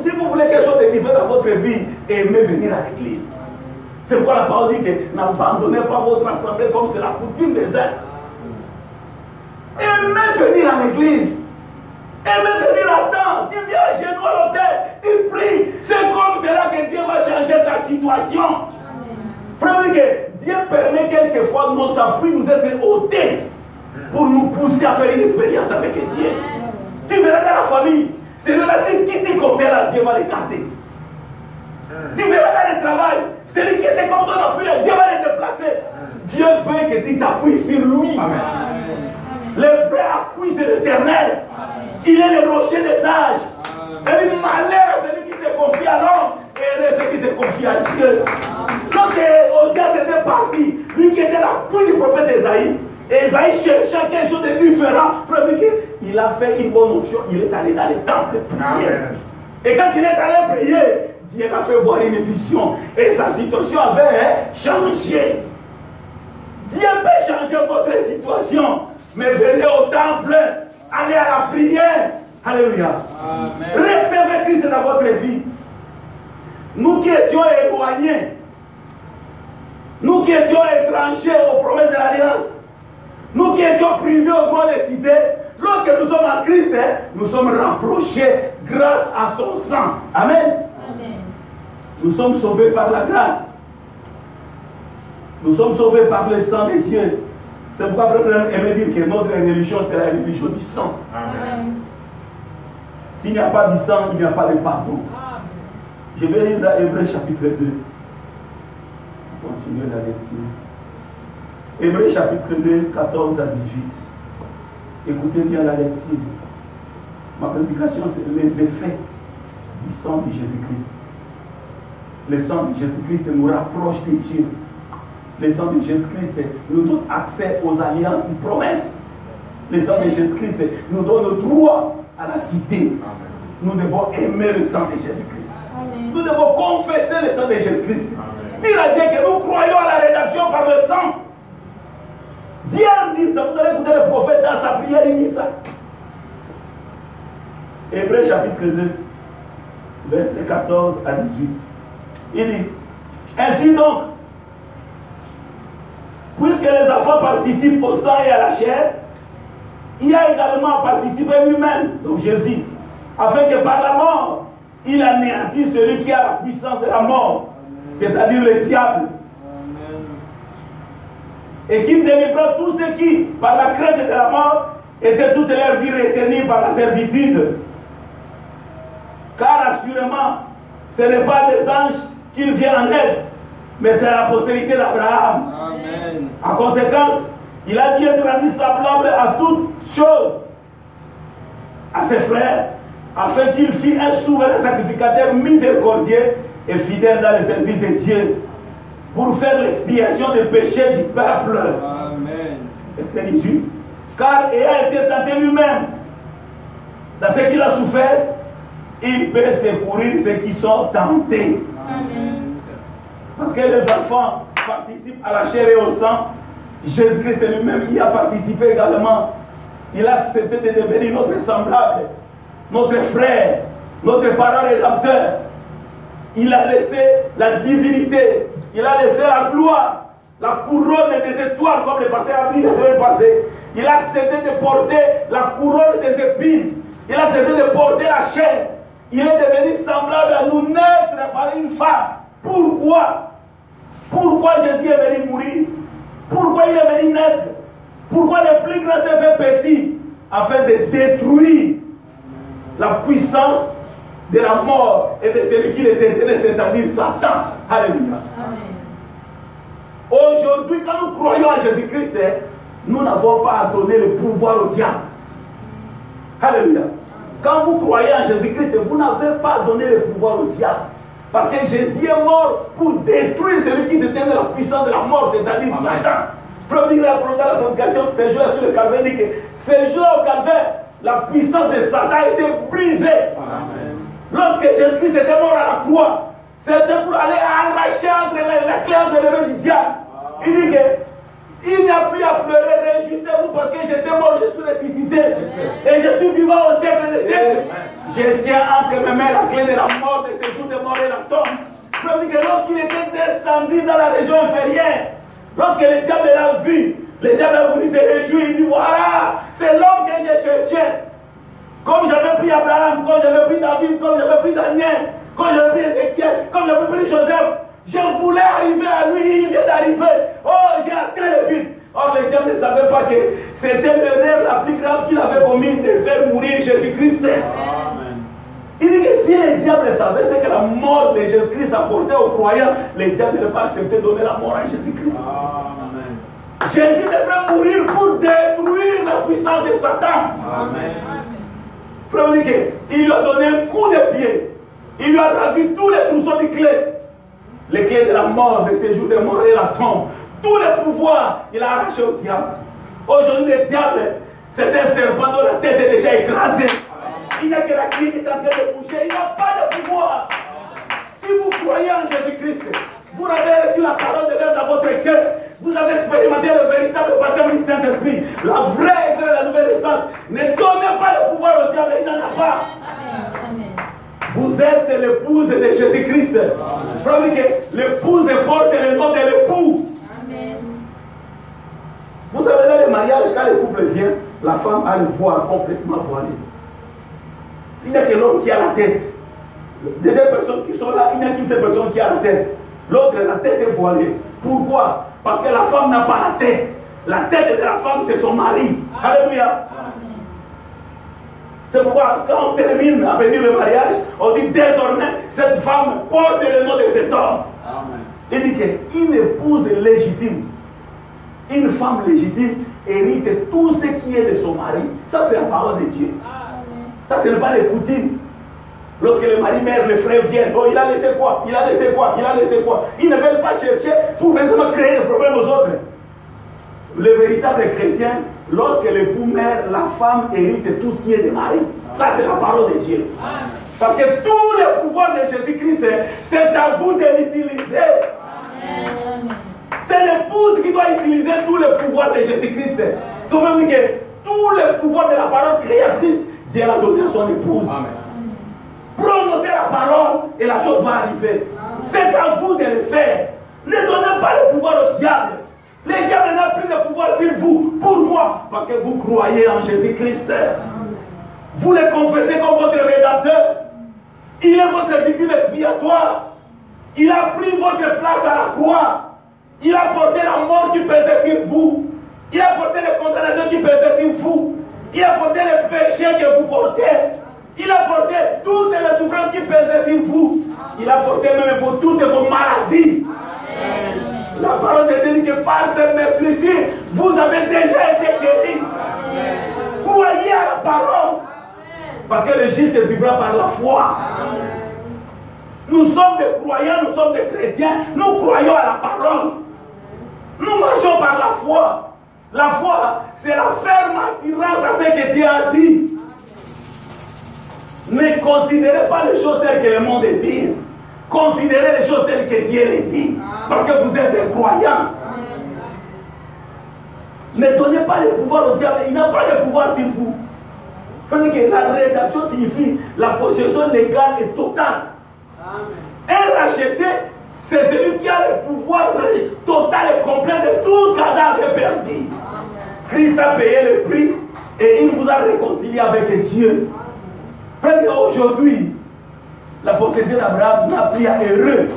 Si vous voulez quelque chose de différent dans votre vie, aimez venir à l'église. C'est pourquoi la parole dit que n'abandonnez pas votre assemblée comme c'est la coutume des uns. Aimez venir à l'église. Aimez venir à temps. Tu viens à genoux à l'autel, tu pries. C'est comme cela que Dieu va changer ta situation. Frère, que Dieu permet quelquefois nos appuis nous être ôtés pour nous pousser à faire une expérience avec Dieu. Tu verras dans la famille, c'est là qui te compère là, Dieu va l'écarter. Tu verras dans le travail, celui qui était comme ton appui, Dieu va le déplacer. Dieu veut que tu t'appuies sur lui. Amen. Le vrai appui, c'est l'Éternel. Il est le rocher des âges. C'est une malheur à celui qui se confie à l'homme et à celui qui se confie à Dieu. Lorsque Osias était parti, lui qui était l'appui du prophète Esaïe, Esaïe cherchait quelque chose de différent. Il a fait une bonne option. Il est allé dans les temples prier. Et quand il est allé prier, Dieu a fait voir une vision. Et sa situation avait changé. Dieu peut changer votre situation. Mais venez au temple, allez à la prière. Alléluia. Recevez Christ dans votre vie. Nous qui étions éloignés, nous qui étions étrangers aux promesses de l'Alliance, nous qui étions privés au droit de cité, lorsque nous sommes en Christ, nous sommes rapprochés grâce à son sang. Amen. Amen. Nous sommes sauvés par la grâce. Nous sommes sauvés par le sang de Dieu. C'est pourquoi frère aimait dire que notre religion sera la religion du sang. Amen. S'il n'y a pas du sang, il n'y a pas de pardon. Amen. Je vais lire dans Hébreux chapitre 2. Continuez la lecture. Hébreux chapitre 2, 14 à 18. Écoutez bien la lecture. Ma prédication, c'est les effets du sang de Jésus-Christ. Le sang de Jésus-Christ nous rapproche de Dieu. Le sang de Jésus-Christ nous donne accès aux alliances de promesses. Le sang de Jésus-Christ nous donne le droit à la cité. Amen. Nous devons aimer le sang de Jésus-Christ. Nous devons confesser le sang de Jésus-Christ. Dire à Dieu que nous croyons à la rédemption par le sang. Dieu dit ça, vous allez écouter le prophète dans sa prière, il dit ça. Hébreux chapitre 2, verset 14 à 18. Il dit, ainsi donc, puisque les enfants participent au sang et à la chair, il a également participé lui-même, donc Jésus, afin que par la mort, il anéantisse celui qui a la puissance de la mort, c'est-à-dire le diable. Amen. Et qu'il délivra tous ceux qui, par la crainte de la mort, étaient toute leur vie retenus par la servitude. Car assurément, ce n'est pas des anges qu'il vient en aide, mais c'est la postérité d'Abraham. En conséquence, il a dit être rendu semblable à toutes choses à ses frères, afin qu'il fît un souverain sacrificateur miséricordieux et fidèle dans le service de Dieu, pour faire l'expiation des péchés du peuple. Amen. Verset 18. Car ayant été tenté lui-même dans ce qu'il a souffert, il peut secourir ceux qui sont tentés. Amen. Parce que les enfants participent à la chair et au sang. Jésus-Christ lui-même y a participé également. Il a accepté de devenir notre semblable, notre frère, notre parent rédempteur. Il a laissé la divinité, il a laissé la gloire, la couronne des étoiles, comme le pasteur a dit la semaine passée. Il a accepté de porter la couronne des épines. Il a accepté de porter la chair. Il est devenu semblable à nous, naître par une femme. Pourquoi? Pourquoi Jésus est venu mourir? Pourquoi il est venu naître? Pourquoi le plus grand s'est fait petit? Afin de détruire la puissance de la mort et de celui qui le détenait, c'est-à-dire Satan. Alléluia. Aujourd'hui, quand nous croyons en Jésus-Christ, nous n'avons pas à donner le pouvoir au diable. Alléluia. Quand vous croyez en Jésus-Christ, vous n'avez pas à donner le pouvoir au diable. Parce que Jésus est mort pour détruire celui qui détient la puissance de la mort, c'est-à-dire Satan. Premier la prédication, ce jour-là sur le calvaire, dit que ce jour-là au calvaire, la puissance de Satan a été brisée. Amen. Lorsque Jésus-Christ était mort à la croix, c'était pour aller arracher entre la clé entre les mains du diable. Il dit que il n'y a plus à pleurer, réjouissez-vous parce que j'étais mort, je suis ressuscité. Et je suis vivant au siècle des siècles. Je tiens entre mes mains la clé de la mort, de ce jour de mort et la tombe. Je dis que lorsqu'il était descendu dans la région inférieure, lorsque le diable l'a vu, le diable a voulu se réjouir, il dit voilà, c'est l'homme que j'ai cherché. Comme j'avais pris Abraham, comme j'avais pris David, comme j'avais pris Daniel, comme j'avais pris Ézéchiel, comme j'avais pris Joseph. Je voulais arriver à lui, il vient d'arriver. Oh, j'ai atteint le but. Or, le diable ne savait pas que c'était l'erreur la plus grave qu'il avait commise de faire mourir Jésus-Christ. Il dit que si le diable savait ce que la mort de Jésus-Christ apportait aux croyants, le diable n'aurait pas accepté de donner la mort à Jésus-Christ. Jésus devrait mourir pour détruire la puissance de Satan. Frère, il lui a donné un coup de pied. Il lui a ravi tous les trousseaux de clés. Les clés de la mort, de séjour de mort et la tombe. Tous les pouvoirs, il a arraché au diable. Aujourd'hui, le diable, c'est un serpent dont la tête est déjà écrasée. Il n'y a que la clé qui est en train de bouger. Il n'a pas de pouvoir. Si vous croyez en Jésus-Christ, vous avez reçu la parole de Dieu dans votre cœur. Vous avez expérimenté le véritable baptême du Saint-Esprit. La vraie et la nouvelle naissance. Ne donnez pas le pouvoir au diable, il n'en a pas. Vous êtes l'épouse de Jésus-Christ. L'épouse porte le nom de l'époux. Vous savez, dans les mariages, quand le couple vient, la femme a le voile complètement voilé. S'il n'y a que l'homme qui a la tête, des deux personnes qui sont là, il n'y a qu'une seule personne qui a la tête. L'autre, la tête est voilée. Pourquoi? Parce que la femme n'a pas la tête. La tête de la femme, c'est son mari. Alléluia. C'est pourquoi, quand on termine à venir le mariage, on dit désormais, cette femme porte le nom de cet homme. Il dit qu'une épouse légitime, une femme légitime, hérite tout ce qui est de son mari. Ça, c'est la parole de Dieu. Ça, ce n'est pas les coutumes. Lorsque le mari meurt, les frères viennent. Oh, il a laissé quoi? Il a laissé quoi? Il a laissé quoi? Ils ne veulent pas chercher pour vraiment créer des problèmes aux autres. Le véritable chrétien, lorsque l'époux meurt, la femme hérite tout ce qui est de mari. Ça, c'est la parole de Dieu. Parce que tout le pouvoir de Jésus-Christ, c'est à vous de l'utiliser. C'est l'épouse qui doit utiliser tout le pouvoir de Jésus-Christ. Ça veut dire que tout le pouvoir de la parole créatrice, Dieu l'a donné à son épouse. Prononcez la parole et la chose va arriver. C'est à vous de le faire. Ne donnez pas le pouvoir au diable. Le diable n'a plus de pouvoir sur vous. Pourquoi? Parce que vous croyez en Jésus-Christ. Vous le confessez comme votre rédempteur. Il est votre victime expiatoire. Il a pris votre place à la croix. Il a porté la mort qui pesait sur vous. Il a porté les condamnations qui pesaient sur vous. Il a porté les péchés que vous portez. Il a porté toutes les souffrances qui pesaient sur vous. Il a porté même pour toutes vos maladies. La parole de Dieu dit que par ce mépris, vous avez déjà été guéris. Croyez à la parole. Parce que le juste vivra par la foi. Nous sommes des croyants, nous sommes des chrétiens. Nous croyons à la parole. parole. Nous marchons par la foi. La foi, c'est la ferme assurance à ce que Dieu a dit. Ne considérez pas les choses telles que le monde les dit. Considérez les choses telles que Dieu les dit. Parce que vous êtes des croyants. Ne donnez pas le pouvoir au diable. Il n'a pas de pouvoir sur vous. Que la rédemption signifie la possession légale et totale. Un racheté, c'est celui qui a le pouvoir total et complet de tout ce qu'Adam avait perdu. Christ a payé le prix et il vous a réconcilié avec Dieu. Aujourd'hui, la postérité d'Abraham n'a plus à heureux.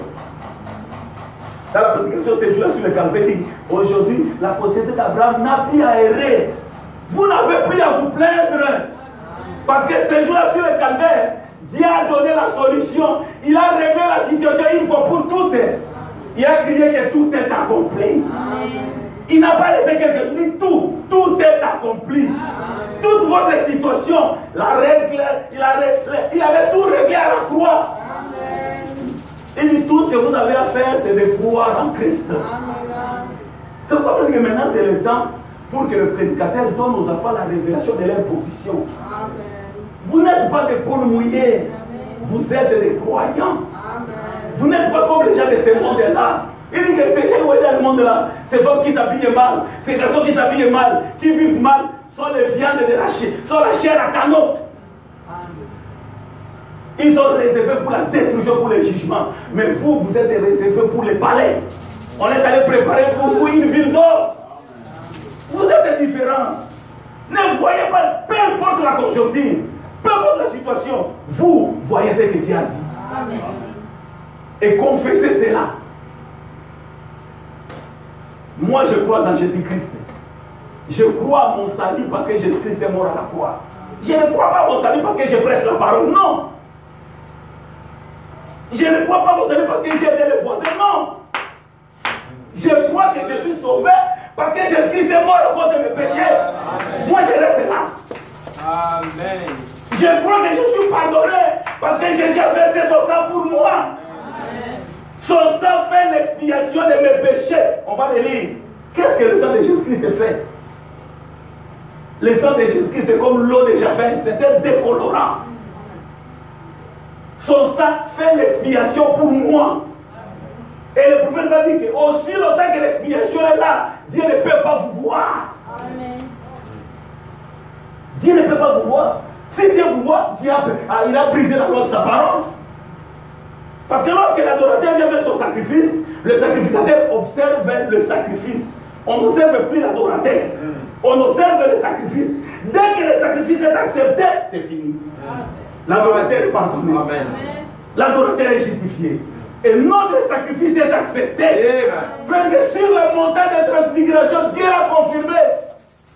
Dans la prédication, c'est joué sur le calvaire. Aujourd'hui, la postérité d'Abraham n'a plus à errer. Vous n'avez plus à vous plaindre. Parce que ce jour-là sur le calvaire, Dieu a donné la solution. Il a réglé la situation une fois pour toutes. Il a crié que tout est accompli. Il n'a pas laissé quelque chose. Il dit tout est accompli. Toute votre situation, la règle, il avait tout réglé à la croix. Il dit tout ce que vous avez à faire, c'est de croire en Christ. C'est pourquoi que maintenant c'est le temps pour que le prédicateur donne aux enfants la révélation de leur position. Vous n'êtes pas des poules mouillées, vous êtes des croyants. Vous n'êtes pas comme les gens de ce monde-là. Il dit que ces gens dans le monde-là, ces femmes qui s'habillent mal, ces garçons qui s'habillent mal, qui vivent mal, sont les viandes de la chair, sont la chair à canot. Ils sont réservés pour la destruction, pour le jugement. Mais vous, vous êtes réservés pour les palais. On est allé préparer pour vous une ville d'or. Vous êtes différents. Ne voyez pas, peu importe la conjoncture, peu importe la situation, vous voyez ce que Dieu a dit. Amen. Et confessez cela. Moi, je crois en Jésus-Christ. Je crois à mon salut parce que Jésus-Christ est mort à la croix. Je ne crois pas à mon salut parce que je prêche la parole. Non. Je ne crois pas à mon salut parce que j'ai aidé les voisins. Non. Je crois que je suis sauvé parce que Jésus-Christ est mort à cause de mes péchés. Amen. Moi, je reste là. Amen. Je crois que je suis pardonné parce que Jésus a versé son sang pour moi. Amen. Son sang fait l'expiation de mes péchés. On va le lire. Qu'est-ce que le sang de Jésus-Christ fait? Le sang de Jésus-Christ, c'est comme l'eau de Javel. C'est un décolorant. Son sang fait l'expiation pour moi. Et le prophète va dire que aussi longtemps que l'expiation est là, Dieu ne peut pas vous voir. Amen. Dieu ne peut pas vous voir. Si Dieu vous voit, Dieu il a brisé la loi de sa parole. Parce que lorsque l'adorateur vient avec son sacrifice, le sacrificateur observe le sacrifice. On n'observe plus l'adorateur. On observe le sacrifice. Dès que le sacrifice est accepté, c'est fini. L'adorateur est pardonné. L'adorateur est justifié. Et notre sacrifice est accepté. Frère, sur le montant de transfiguration, Dieu a confirmé.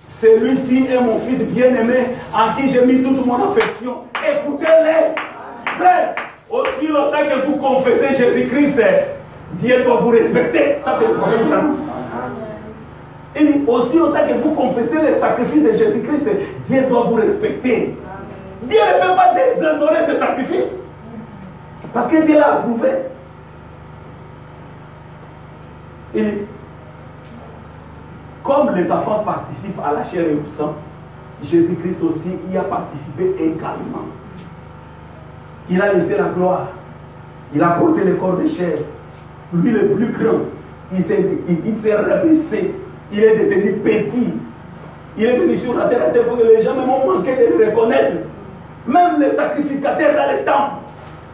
Celui-ci est mon fils bien-aimé, en qui j'ai mis toute mon affection. Écoutez-les. Frère, aussi longtemps que vous confessez Jésus-Christ, Dieu doit vous respecter. Ça, c'est le problème. Il dit, aussi longtemps que vous confessez les sacrifices de Jésus-Christ, Dieu doit vous respecter. Dieu ne peut pas déshonorer ce sacrifice. Parce que Dieu l'a approuvé. Et comme les enfants participent à la chair et au sang, Jésus-Christ aussi y a participé également. Il a laissé la gloire. Il a porté le corps de chair. Lui le plus grand, il s'est rabaissé. Il est devenu petit. Il est venu sur la terre pour que les gens même ont manqué de le reconnaître. Même les sacrificateurs dans les temples,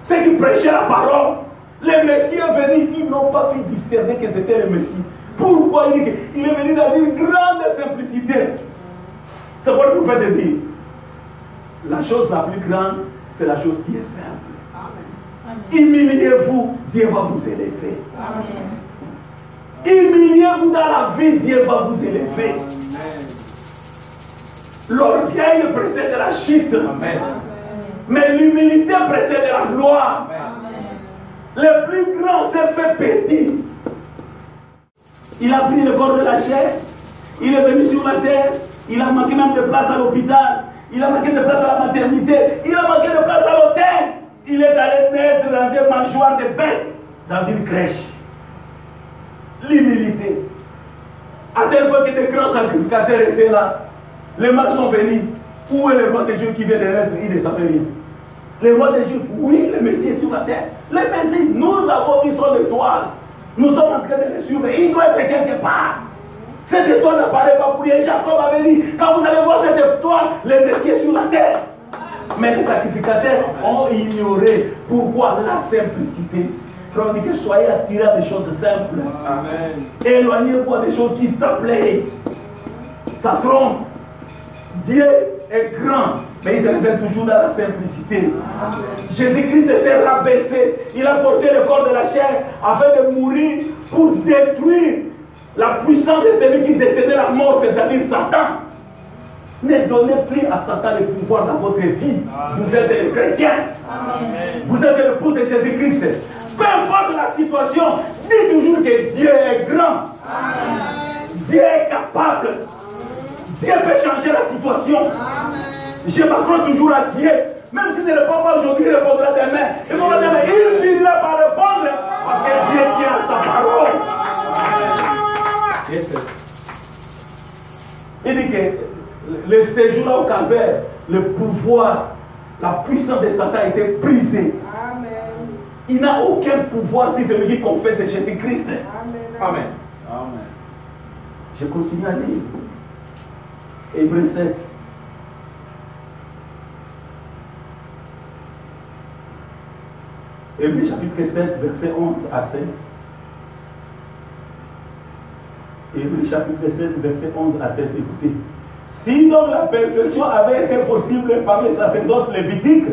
ceux qui prêchaient la parole, le Messie est venu, ils n'ont pas pu discerner que c'était le Messie. Pourquoi il dit qu'il est venu dans une grande simplicité? C'est pour le prophète de dire, la chose la plus grande, c'est la chose qui est simple. Humiliez-vous, Dieu va vous élever. Humiliez-vous dans la vie, Dieu va vous élever. L'orgueil précède la chute. Amen. Mais l'humilité précède la gloire. Amen. Le plus grand s'est fait petit. Il a pris le corps de la chair. Il est venu sur la terre. Il a manqué même de place à l'hôpital. Il a manqué de place à la maternité. Il a manqué de place à l'hôtel. Il est allé naître dans un mangeoire de bêtes, dans une crèche. l'humilité. À tel point que des grands sacrificateurs étaient là. Les mages sont venus. Où est le roi des Juifs qui vient de naître? Il ne savait rien. Le roi des Juifs, oui, le Messie est sur la terre. Le Messie, nous avons vu son étoile. Nous sommes en train de le suivre. Il doit être quelque part. Cette étoile n'apparaît pas pour rien. Jacob avait dit, quand vous allez voir cette étoile, le Messie est sur la terre. Mais les sacrificateurs ont ignoré. Pourquoi? La simplicité. On dit que soyez attirés à des choses simples. Amen. Éloignez-vous des choses qui te plaisent. Ça trompe. Dieu est grand, mais il se révèle toujours dans la simplicité. Jésus-Christ s'est rabaissé. Il a porté le corps de la chair afin de mourir pour détruire la puissance de celui qui détenait la mort, c'est-à-dire Satan. Ne donnez plus à Satan le pouvoir dans votre vie. Vous êtes des chrétiens. Amen. Vous êtes l'époux de Jésus-Christ. Peu importe la situation, dites toujours que Dieu est grand. Dieu est capable. Dieu peut changer la situation. Je m'accroche toujours à Dieu. Même si ne répond pas aujourd'hui, il répondra demain. Il finira par répondre parce que Dieu tient à sa parole. Il dit que ce jour-là au calvaire, le pouvoir, la puissance de Satan a été brisée. Il n'a aucun pouvoir si celui qui confesse Jésus-Christ. Amen. Amen. Je continue à lire. Hébreux 7. Hébreux chapitre 7, verset 11 à 16. Hébreux chapitre 7, verset 11 à 16. Écoutez. Si donc la perfection avait été possible par les sacerdoces lévitiques,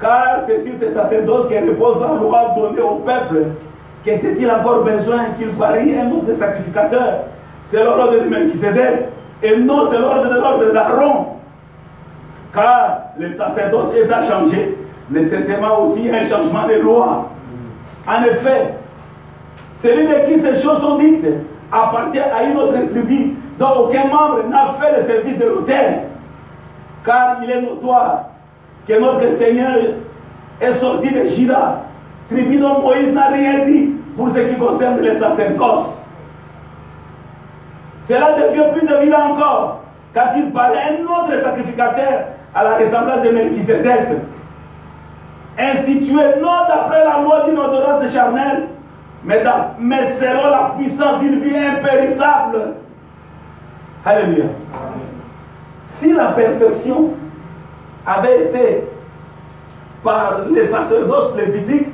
car c'est sur ces sacerdoces qui repose la loi donnée au peuple, qu'était-il encore besoin qu'il parie un autre sacrificateur? C'est l'ordre de Melchisédek, et non c'est l'ordre d'Aaron. Car le sacerdoce est à changer, nécessairement aussi un changement de loi. En effet, celui de qui ces choses sont dites appartient à une autre tribu, dont aucun membre n'a fait le service de l'autel. Car il est notoire que notre Seigneur est sorti de Gira, tribu dont Moïse n'a rien dit pour ce qui concerne les sacerdoces. Cela devient plus évident encore quand il parlait un autre sacrificateur à la ressemblance de Melchisédek, institué non d'après la loi d'une ordonnance charnelle, mais selon la puissance d'une vie impérissable. Alléluia. Si la perfection avait été par les sacerdoces lévitiques,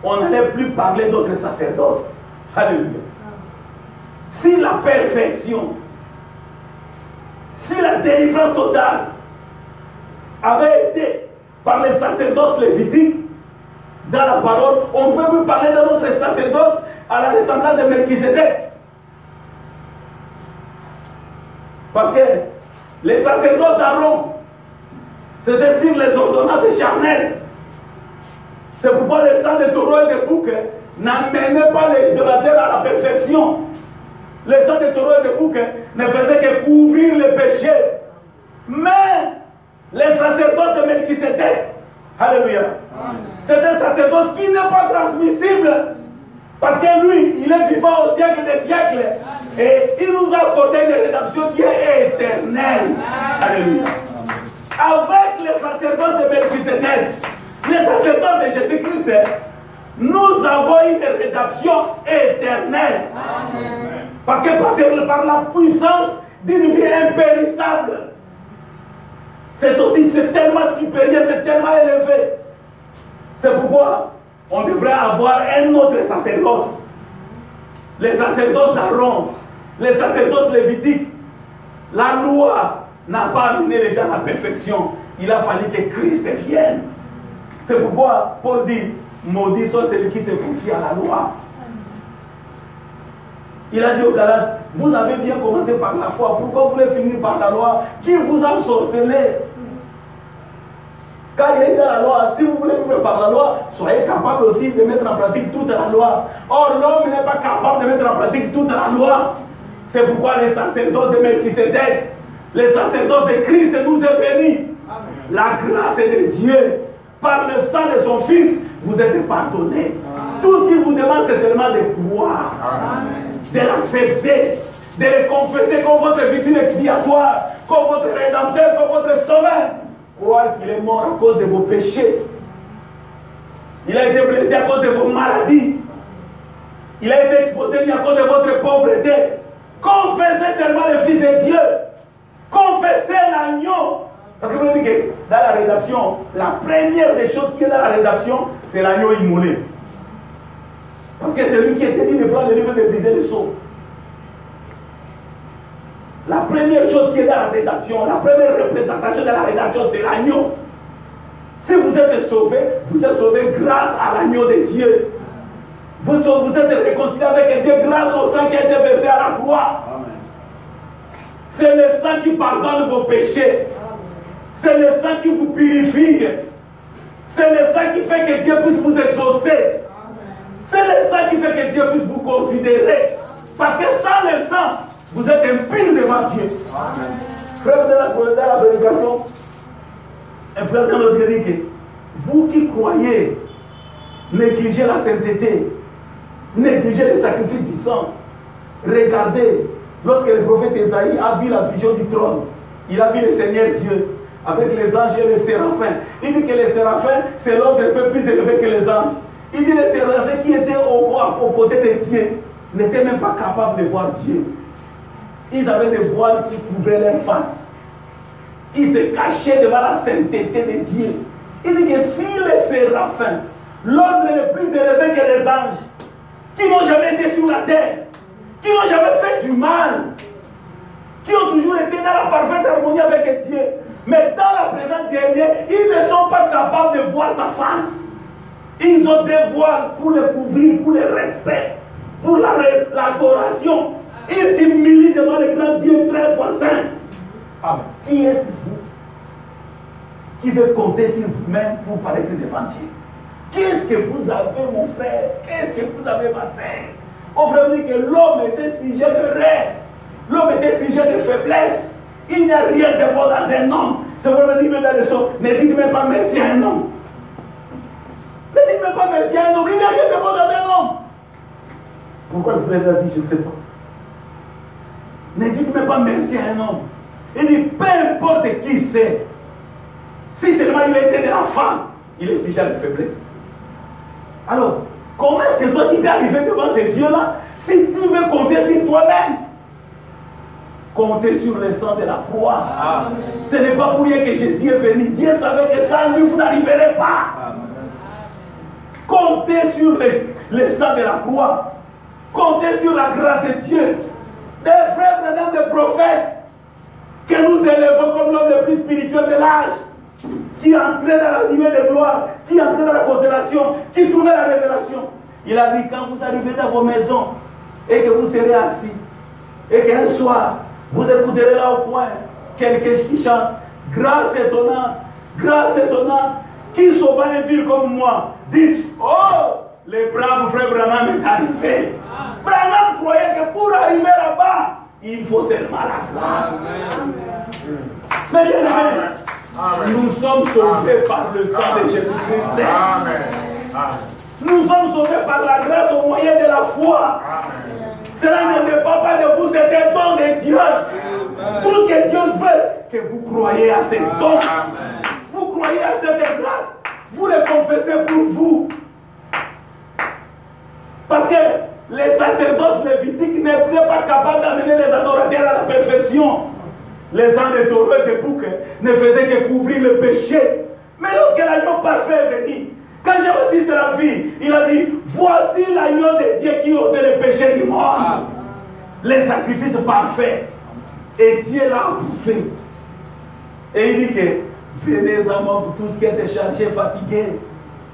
on n'allait plus parler d'autres sacerdoces. Alléluia. Si la perfection, si la délivrance totale avait été par les sacerdoces lévitiques, dans la parole, on ne peut plus parler de notre sacerdoce à la ressemblance de Melchisédek. Parce que les sacerdoces d'Aaron, c'était sur les ordonnances charnelles. C'est pourquoi le sang de taureau et de bouc n'amenait pas les idolâtres à la perfection. Le sang de taureau et de bouc ne faisait que couvrir les péchés. Mais les sacerdoces de Melchisédek, alléluia, c'est un sacerdoce qui n'est pas transmissible. Parce que lui, il est vivant au siècle des siècles. Et il nous a apporté une rédemption qui est éternelle. Alléluia. Avec les sacerdoces de Melchisédek, les sacerdotes de Jésus-Christ, nous avons une rédemption éternelle. Amen. Parce que par la puissance d'une vie impérissable, c'est tellement supérieur, c'est tellement élevé. C'est pourquoi on devrait avoir un autre sacerdoce. Les sacerdoces d'Aaron, les sacerdoces lévitiques. La loi n'a pas amené les gens à la perfection. Il a fallu que Christ vienne. C'est pourquoi Paul dit, maudit soit celui qui se confie à la loi. Il a dit aux Galates, vous avez bien commencé par la foi, pourquoi vous voulez finir par la loi? Qui vous a sorcelé? Quand il est dans la loi, si vous voulez vivre par la loi, soyez capable aussi de mettre en pratique toute la loi. Or, l'homme n'est pas capable de mettre en pratique toute la loi. C'est pourquoi les sacerdoces de Melchisédek, les sacerdoces de Christ nous est venu. La grâce est de Dieu. Par le sang de son Fils, vous êtes pardonnés. Tout ce qu'il vous demande, c'est seulement de croire, de l'accepter, de le confesser comme votre victime expiatoire, comme votre rédempteur, comme votre sauveur. Croire qu'il est mort à cause de vos péchés. Il a été blessé à cause de vos maladies. Il a été exposé à cause de votre pauvreté. Confessez seulement le Fils de Dieu. Confessez l'agneau. Parce que vous dites que dans la rédemption, la première des choses qui est dans la rédemption, c'est l'agneau immolé. Parce que c'est lui qui était dit de prendre le livre de briser le sceau. La première chose qui est dans la rédemption, la première représentation de la rédemption, c'est l'agneau. Si vous êtes sauvé grâce à l'agneau de Dieu. Vous êtes réconcilié avec Dieu grâce au sang qui a été versé à la croix. C'est le sang qui pardonne vos péchés. C'est le sang qui vous purifie. C'est le sang qui fait que Dieu puisse vous exaucer. C'est le sang qui fait que Dieu puisse vous considérer. Parce que sans le sang, vous êtes impur devant Dieu. Frère de la prédication, un frère de notre dit que vous qui croyez, négligez la sainteté, négligez le sacrifice du sang. Regardez, lorsque le prophète Esaïe a vu la vision du trône, il a vu le Seigneur Dieu avec les anges et les séraphins. Il dit que les séraphins, c'est l'ordre un peu plus élevé que les anges. Il dit que les séraphins qui étaient au côté de Dieu n'étaient même pas capables de voir Dieu. Ils avaient des voiles qui couvraient leur face. Ils se cachaient devant la sainteté de Dieu. Il dit que si les séraphins, l'ordre le plus élevé que les anges, qui n'ont jamais été sur la terre, qui n'ont jamais fait du mal, qui ont toujours été dans la parfaite harmonie avec Dieu, mais dans la présence de Dieu, ils ne sont pas capables de voir sa face. Ils ont des voiles pour le couvrir, pour le respect, pour l'adoration. Ils s'humilient devant le grand Dieu très fois saint. Amen. Qui êtes-vous qui veut compter sur vous-même pour paraître devant Dieu? Qu'est-ce que vous avez, mon frère? Qu'est-ce que vous avez, ma sœur? On veut dire que l'homme était sujet de rêve. L'homme était sujet de faiblesse. Il n'y a rien de bon dans un homme. C'est pour me dire même dans le son, ne dites même pas merci à un homme. Ne dites même pas merci à un homme. Il n'y a rien de bon dans un homme. Pourquoi le frère a dit, je ne sais pas. Ne dites même pas merci à un homme. Il dit, peu importe qui c'est, si seulement il a été de la femme, il est sujet de faiblesse. Alors, comment est-ce que toi tu peux arriver devant ces dieux-là si tu veux compter sur toi-même? Comptez sur le sang de la croix. Amen. Ce n'est pas pour rien que Jésus est venu. Dieu savait que sans lui, vous n'arriverez pas. Amen. Comptez sur le sang de la croix. Comptez sur la grâce de Dieu. Des frères, des dames, des prophètes que nous élevons comme l'homme le plus spirituel de l'âge, qui entrait dans la nuée de gloire, qui entrait dans la constellation, qui trouvait la révélation. Il a dit, quand vous arrivez dans vos maisons et que vous serez assis, et qu'un soir, vous écouterez là au coin quelqu'un qui chante, grâce étonnante, qui sauva un ville comme moi, dites, oh, le brave frère Branham est arrivé. Branham croyait que pour arriver là-bas, il faut seulement la grâce. Mais bien aimé, nous sommes sauvés par le sang de Jésus-Christ. Nous sommes sauvés par la grâce au moyen de la foi. Cela ne dépend pas de vous, c'est un don de Dieu. Tout ce que Dieu veut, que vous croyez à ce don. Vous croyez à cette grâce. Vous le confessez pour vous. Parce que les sacerdoces lévitiques n'étaient pas capables d'amener les adorateurs à la perfection. Les sang de taureau et de bouc ne faisaient que couvrir le péché. Mais lorsque l'agneau parfait est venu, quand Jean-Baptiste l'a vu, il a dit, voici l'agneau de Dieu qui ôte le péché du monde. Les sacrifices parfaits. Et Dieu l'a approuvé. Et il dit que, venez à moi, vous tous qui êtes chargés, fatigués,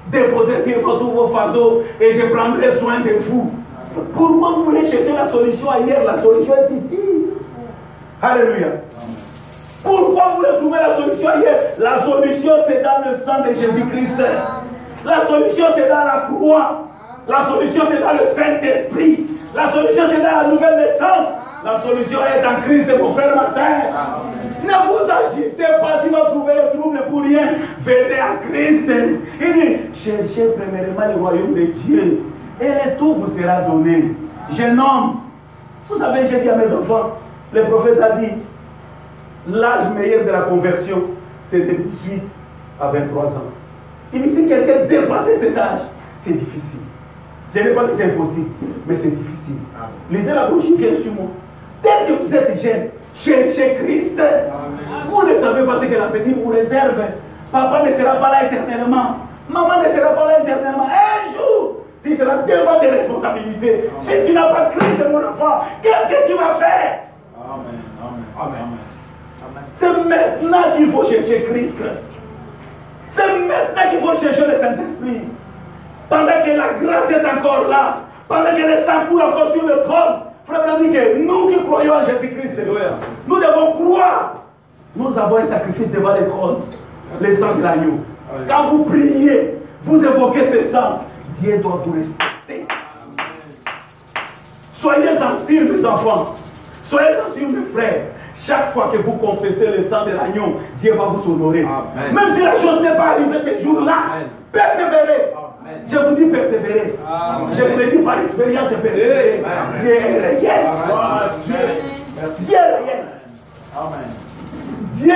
déposez sur tous vos fardeaux et je prendrai soin de vous. Pourquoi vous voulez chercher la solution ailleurs? La solution est ici. Alléluia. Pourquoi vous voulez trouver la solution ailleurs? La solution c'est dans le sang de Jésus-Christ. La solution c'est dans la croix. La solution c'est dans le Saint-Esprit. La solution c'est dans la nouvelle naissance. La solution est en Christ, mon frère Martin. Ne vous agitez pas, tu vas trouver le trouble pour rien. Venez à Christ. Il dit, cherchez premièrement le royaume de Dieu Et le tout vous sera donné. Jeune homme, vous savez, j'ai dit à mes enfants, le prophète a dit, l'âge meilleur de la conversion, c'est de 18 à 23 ans. Il dit, si quelqu'un dépasse cet âge, c'est difficile. Je n'ai pas dit c'est impossible, mais c'est difficile. Lisez la bouche, vient sur moi. Dès que vous êtes jeune, cherchez Christ. Amen. Vous ne savez pas ce que l'avenir vous réserve. Papa ne sera pas là éternellement. Maman ne sera pas là éternellement. Un jour, tu seras devant tes responsabilités. Amen. Si tu n'as pas Christ, mon enfant, qu'est-ce que tu vas faire? Amen. Amen. Amen. Amen. C'est maintenant qu'il faut chercher Christ. C'est maintenant qu'il faut chercher le Saint-Esprit. Pendant que la grâce est encore là, pendant que le sang coule encore sur le trône, frère dit que nous qui croyons en Jésus-Christ, nous devons croire. Nous avons un sacrifice devant le trône, le sang de l'agneau. Quand vous priez, vous évoquez ce sang, Dieu doit vous respecter. Soyez-en sûrs, mes enfants. Soyez-en sûrs, mes frères. Chaque fois que vous confessez le sang de l'agneau, Dieu va vous honorer. Amen. Même si la chose n'est pas arrivée ce jour-là, persévérez. Amen. Je vous dis persévérer. Amen. Je vous le dis par expérience et persévérer. Dieu est réel. Dieu est réel. Dieu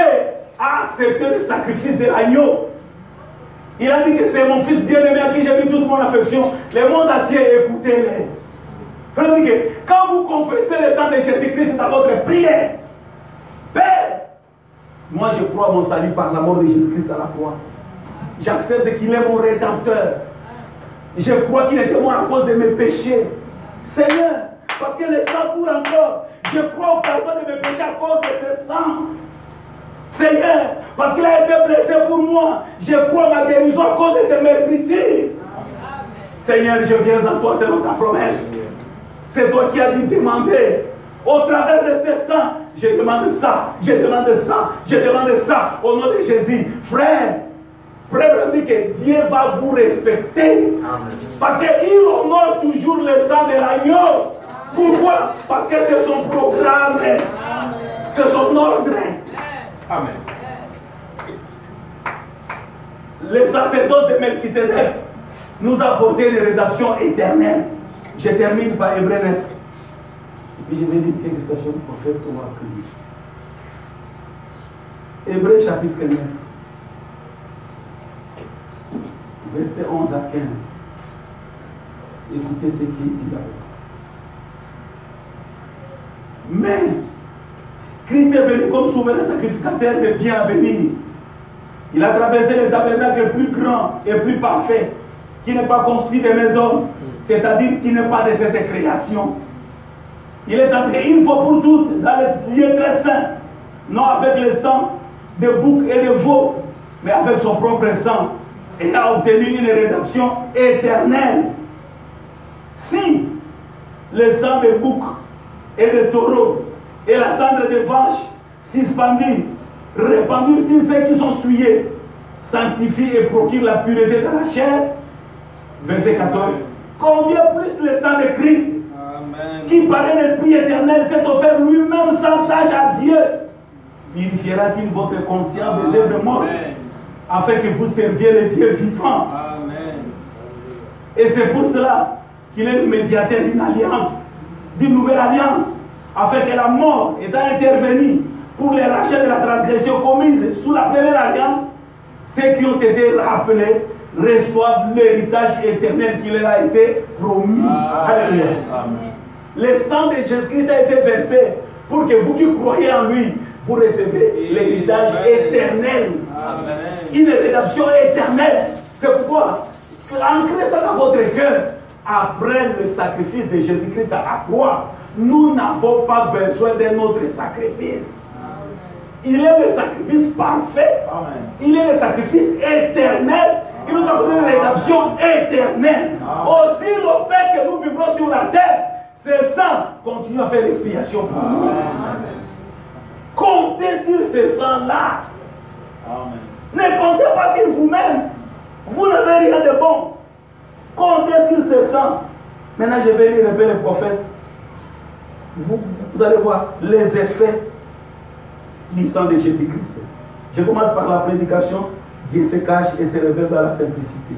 a accepté le sacrifice de l'agneau. Il a dit que c'est mon fils bien-aimé à qui j'ai mis toute mon affection. Le monde entier, écoutez-les. Il dit que quand vous confessez le sang de Jésus-Christ dans votre prière, Père, moi je crois à mon salut par la mort de Jésus-Christ à la croix. J'accepte qu'il est mon rédempteur. Je crois qu'il était mort à cause de mes péchés. Seigneur, parce que le sang coule encore. Je crois au pardon de mes péchés à cause de ce sang. Seigneur, parce qu'il a été blessé pour moi. Je crois à ma guérison à cause de ce meurtrissures. Seigneur, je viens à toi selon ta promesse. C'est toi qui as dit demander. Au travers de ce sang, je demande ça, je demande ça, je demande ça. Au nom de Jésus. Frère, frère dit que Dieu va vous respecter. Amen. Parce qu'il honore toujours le sang de l'agneau. Pourquoi? Parce que c'est son programme. C'est son ordre. Amen. Le sacerdoce de Melchisedec nous a apporté une rédemption éternelle. Je termine par Hébreux 9. Et puis je vais dire quelques stations du prophète pour prier. Hébreux chapitre 9. Verset 11 à 15. Écoutez ce qui est dit là-bas. Mais Christ est venu comme souverain sacrificateur de bien à venir. Il a traversé le tabernacle le plus grand et plus parfait, qui n'est pas construit de main d'homme, c'est-à-dire qui n'est pas de cette création. Il est entré une fois pour toutes dans le lieu très saint, non avec le sang de bouc et de veau, mais avec son propre sang, et a obtenu une rédemption éternelle. Si le sang de bouc et de taureau et la cendre de vache suspendue, répandue sur ceux qui sont souillés, sanctifie et procure la pureté de la chair. Verset 14. Combien plus le sang de Christ, amen, qui par un esprit éternel s'est offert lui-même sans tâche à Dieu, purifiera-t-il votre conscience des œuvres mortes, afin que vous serviez le Dieu vivant. Amen. Et c'est pour cela qu'il est le médiateur d'une alliance, d'une nouvelle alliance, afin que la mort étant intervenue pour les rachats de la transgression commise sous la première alliance, ceux qui ont été rappelés reçoivent l'héritage éternel qui leur a été promis. Alléluia. Le sang de Jésus-Christ a été versé pour que vous qui croyez en lui, vous recevez l'héritage éternel. Amen. Une rédemption éternelle. C'est pourquoi ancrez ça dans votre cœur. Après le sacrifice de Jésus-Christ à la croix, nous n'avons pas besoin d'un autre sacrifice. Il est le sacrifice parfait. Amen. Il est le sacrifice éternel. Il nous a donné une rédemption éternelle. Aussi longtemps que nous vivrons sur la terre, ce sang continue à faire l'expiation pour nous. Comptez sur ce sang-là. Ne comptez pas sur vous-même. Vous n'avez rien de bon. Comptez sur ce sang. Maintenant, je vais lire un peu les prophètes. Vous allez voir les effets du sang de Jésus-Christ. Je commence par la prédication. Dieu se cache et se révèle dans la simplicité.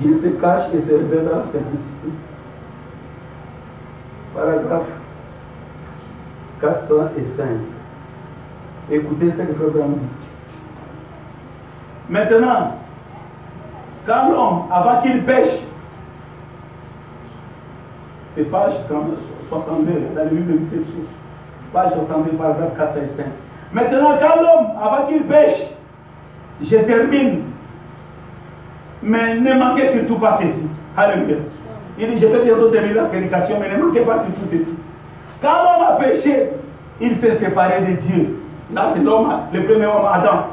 Dieu se cache et se révèle dans la simplicité. Paragraphe 405. Écoutez ce que Frère Branham dit. Maintenant, quand l'homme, avant qu'il pêche, c'est page 62 dans le livre de l'Exception, page 62, paragraphe 405. Maintenant, quand l'homme, avant qu'il pêche, je termine, mais ne manquez surtout pas ceci. Alléluia. Il dit, je vais bientôt terminer la prédication, mais ne manquez pas surtout ceci. Quand l'homme a péché, il s'est séparé de Dieu. Là, c'est l'homme, le premier homme, Adam.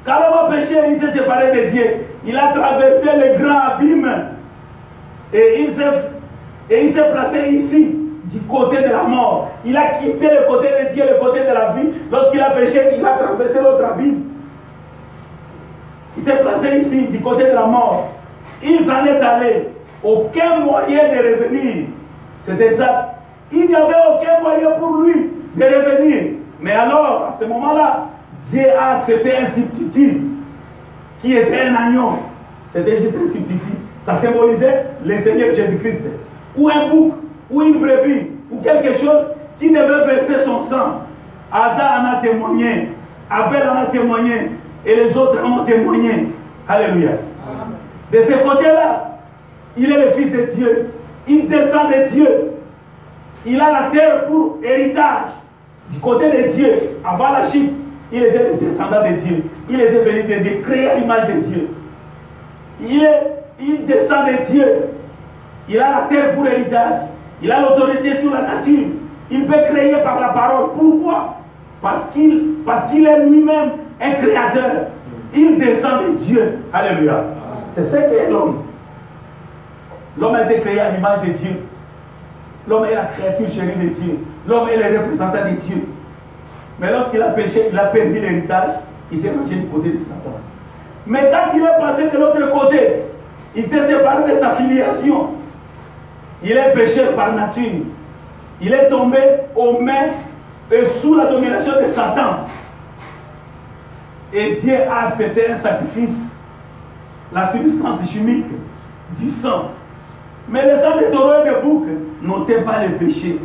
Quand l'homme a péché, il s'est séparé de Dieu. Il a traversé le grand abîme. Et il s'est placé ici, du côté de la mort. Il a quitté le côté de Dieu, le côté de la vie. Lorsqu'il a péché, il a traversé l'autre abîme. Il s'est placé ici, du côté de la mort. Il s'en est allé. Aucun moyen de revenir. C'est exact. Il n'y avait aucun moyen pour lui de revenir. Mais alors, à ce moment-là, Dieu a accepté un substitut qui était un agneau. C'était juste un substitut. Ça symbolisait le Seigneur Jésus-Christ. Ou un bouc, ou une brebis, ou quelque chose qui devait verser son sang. Adam en a témoigné. Abel en a témoigné. Et les autres en ont témoigné. Alléluia. De ce côté-là, il est le Fils de Dieu. Il descend de Dieu. Il a la terre pour héritage. Du côté de Dieu, avant la chute, il était le descendant de Dieu. Il est devenu de Dieu, créé à l'image de Dieu. Il descend de Dieu. Il a la terre pour héritage. Il a l'autorité sur la nature. Il peut créer par la parole. Pourquoi? Parce qu'il est lui-même un créateur. Il descend de Dieu. Alléluia. C'est ce qu'est l'homme. L'homme a été créé à l'image de Dieu. L'homme est la créature chérie de Dieu. L'homme est le représentant de Dieu. Mais lorsqu'il a péché, il a perdu l'héritage. Il s'est rangé du côté de Satan. Mais quand il est passé de l'autre côté, il s'est séparé de sa filiation. Il est pécheur par nature. Il est tombé aux mains et sous la domination de Satan. Et Dieu a accepté un sacrifice, la substance chimique du sang. Mais le sang de taureau et de bouc n'ôtait pas le péché,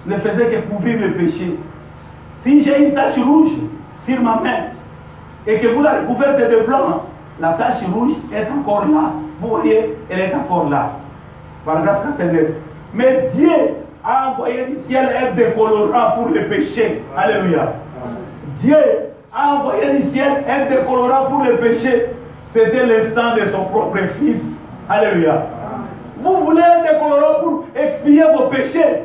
ne faisait que couvrir le péché. Si j'ai une tache rouge sur ma main et que vous la recouvrez de blanc, la tache rouge est encore là. Vous voyez, elle est encore là. Paragraphe 49. Mais Dieu a envoyé du ciel un décolorant pour le péché. Alléluia. Dieu a envoyé du ciel un décolorant pour le péché. C'était le sang de son propre fils. Alléluia. Vous voulez un décolorant pour expier vos péchés.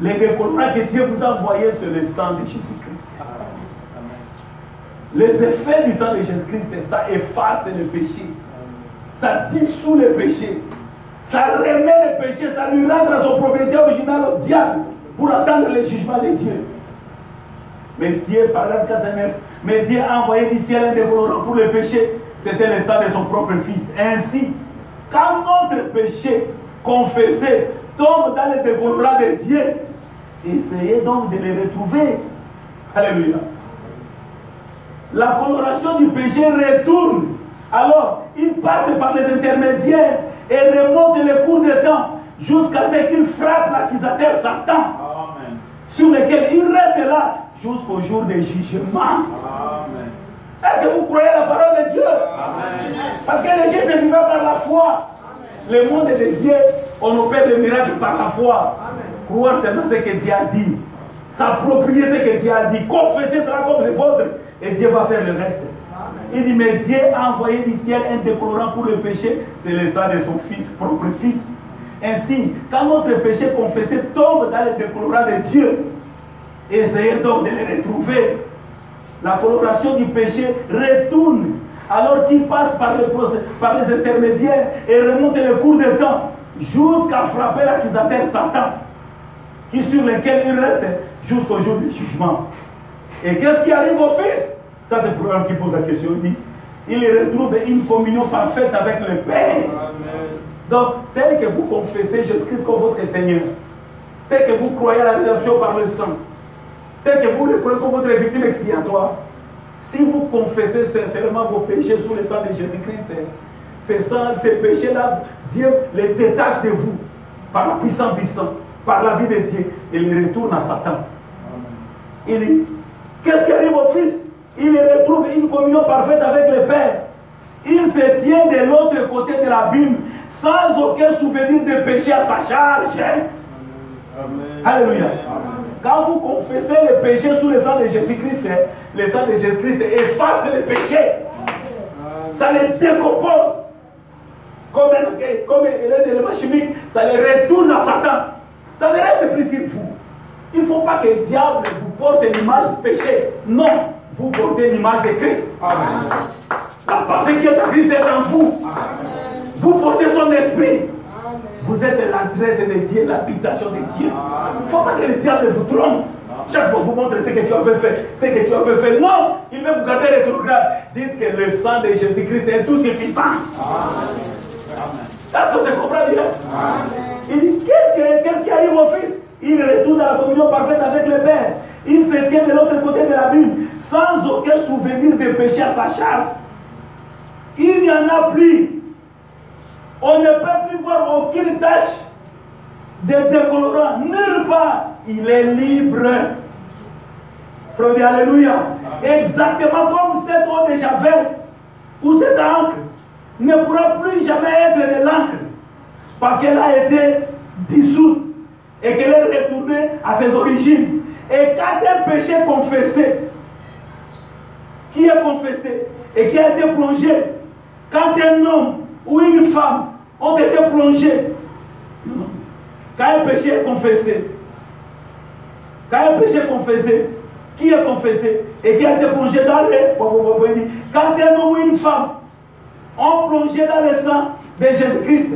Le décolorant que Dieu vous a envoyé, c'est le sang de Jésus-Christ. Les effets du sang de Jésus-Christ, ça efface le péché. Ça dissout le péché. Ça remet le péché, ça lui rend son propriété originale au diable pour attendre le jugement de Dieu. Mais Dieu, paragraphe 49, mais Dieu a envoyé du ciel un décolorant pour le péché. C'était le sang de son propre fils. Ainsi, quand notre péché confessé tombe dans le décolorant de Dieu, essayez donc de le retrouver. Alléluia. La coloration du péché retourne. Alors, il passe par les intermédiaires et remonte le cours de temps jusqu'à ce qu'il frappe l'accusateur Satan. Amen. Sur lequel il reste là jusqu'au jour du jugement. Amen. Est-ce que vous croyez la parole de Dieu? Amen. Parce que les gens se vivent par la foi. Amen. Le monde de Dieu, on opère des miracles par la foi. Amen. Croire seulement ce que Dieu a dit. S'approprier ce que Dieu a dit. Confesser cela comme le vôtre. Et Dieu va faire le reste. Amen. Il dit, mais Dieu a envoyé du ciel un décolorant pour le péché. C'est le sang de son fils, propre fils. Ainsi, quand notre péché confessé tombe dans le décolorant de Dieu, essayez donc de le retrouver. La coloration du péché retourne alors qu'il passe par les intermédiaires et remonte le cours de temps jusqu'à frapper l'accusateur Satan, sur lequel il reste jusqu'au jour du jugement. Et qu'est-ce qui arrive au Fils? Ça, c'est le problème qui pose la question. Il retrouve une communion parfaite avec le Père. Amen. Donc, tel que vous confessez Jésus-Christ comme votre Seigneur, tel que vous croyez à la rédemption par le sang, tel que vous le croyez comme votre victime expiatoire, si vous confessez sincèrement vos péchés sous le sang de Jésus-Christ, ces péchés-là, Dieu les détache de vous par la puissance du sang, par la vie de Dieu, et les retourne à Satan. Il dit, qu'est-ce qui arrive au Fils? Il retrouve une communion parfaite avec le Père. Il se tient de l'autre côté de l'abîme, sans aucun souvenir de péché à sa charge. Amen. Alléluia. Amen. Quand vous confessez le péché sous le sang de Jésus-Christ, le sang de Jésus-Christ efface le péché. Ça les décompose. Comme un élément chimique, ça les retourne à Satan. Ça ne reste plus sur vous. Il ne faut pas que le diable vous porte l'image du péché. Non, vous portez l'image de Christ. Amen. La pensée qui est en Christ est en vous. Amen. Vous portez son esprit. Amen. Vous êtes l'adresse de Dieu, l'habitation de Dieu. Il ne faut pas que le diable vous trompe. Chaque fois que vous montrez ce que tu avais fait, ce que tu avais fait. Non, il veut vous garder rétrograde. Dites que le sang de Jésus-Christ est tout suffisant. Est-ce que tu comprends bien? Il dit, qu'est-ce qui arrive au Fils? Il retourne à la communion parfaite avec le Père. Il se tient de l'autre côté de la Bible, sans aucun souvenir de péché à sa charge. Il n'y en a plus. On ne peut plus voir aucune tache de décolorant. Nulle part. Il est libre. Frère, alléluia. Exactement comme cette eau de Javel ou cette encre ne pourra plus jamais être de l'encre parce qu'elle a été dissoute et qu'elle est retournée à ses origines. Et quand un péché confessé, qui est confessé et qui a été plongé, quand un homme ou une femme ont été plongés, quand un péché est confessé, qui est confessé et qui a été plongé dans les... Quand un homme ou une femme ont plongé dans le sang de Jésus-Christ,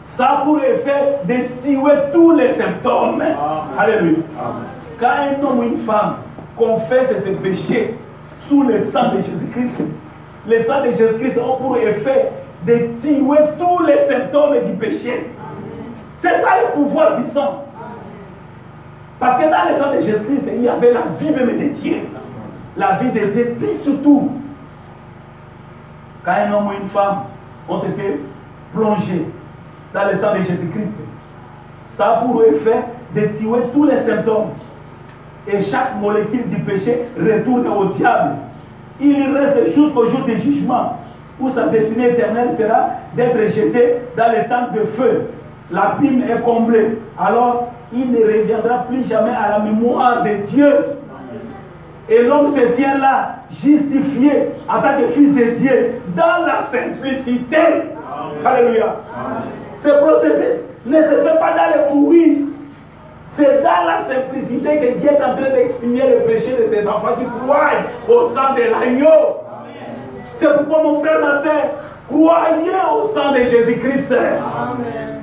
ça a pour effet de tuer tous les symptômes. Amen. Alléluia. Amen. Quand un homme ou une femme confesse ses péchés sous le sang de Jésus-Christ, le sang de Jésus-Christ a pour effet de tuer tous les symptômes du péché. C'est ça le pouvoir du sang. Parce que dans le sang de Jésus-Christ, il y avait la vie même de Dieu. La vie de Dieu dit surtout. Quand un homme ou une femme ont été plongés dans le sang de Jésus-Christ, ça a pour effet de tuer tous les symptômes. Et chaque molécule du péché retourne au diable. Il reste jusqu'au jour du jugement, où sa destinée éternelle sera d'être jeté dans les temps de feu. L'abîme est comblé. Alors, il ne reviendra plus jamais à la mémoire de Dieu. Et l'homme se tient là, justifié en tant que fils de Dieu, dans la simplicité. Amen. Alléluia. Amen. Ce processus ne se fait pas dans le bruit. C'est dans la simplicité que Dieu est en train d'expier le péché de ses enfants qui croient au sang de l'agneau. C'est pourquoi mon frère, ma soeur, croyez au sang de Jésus-Christ. Amen.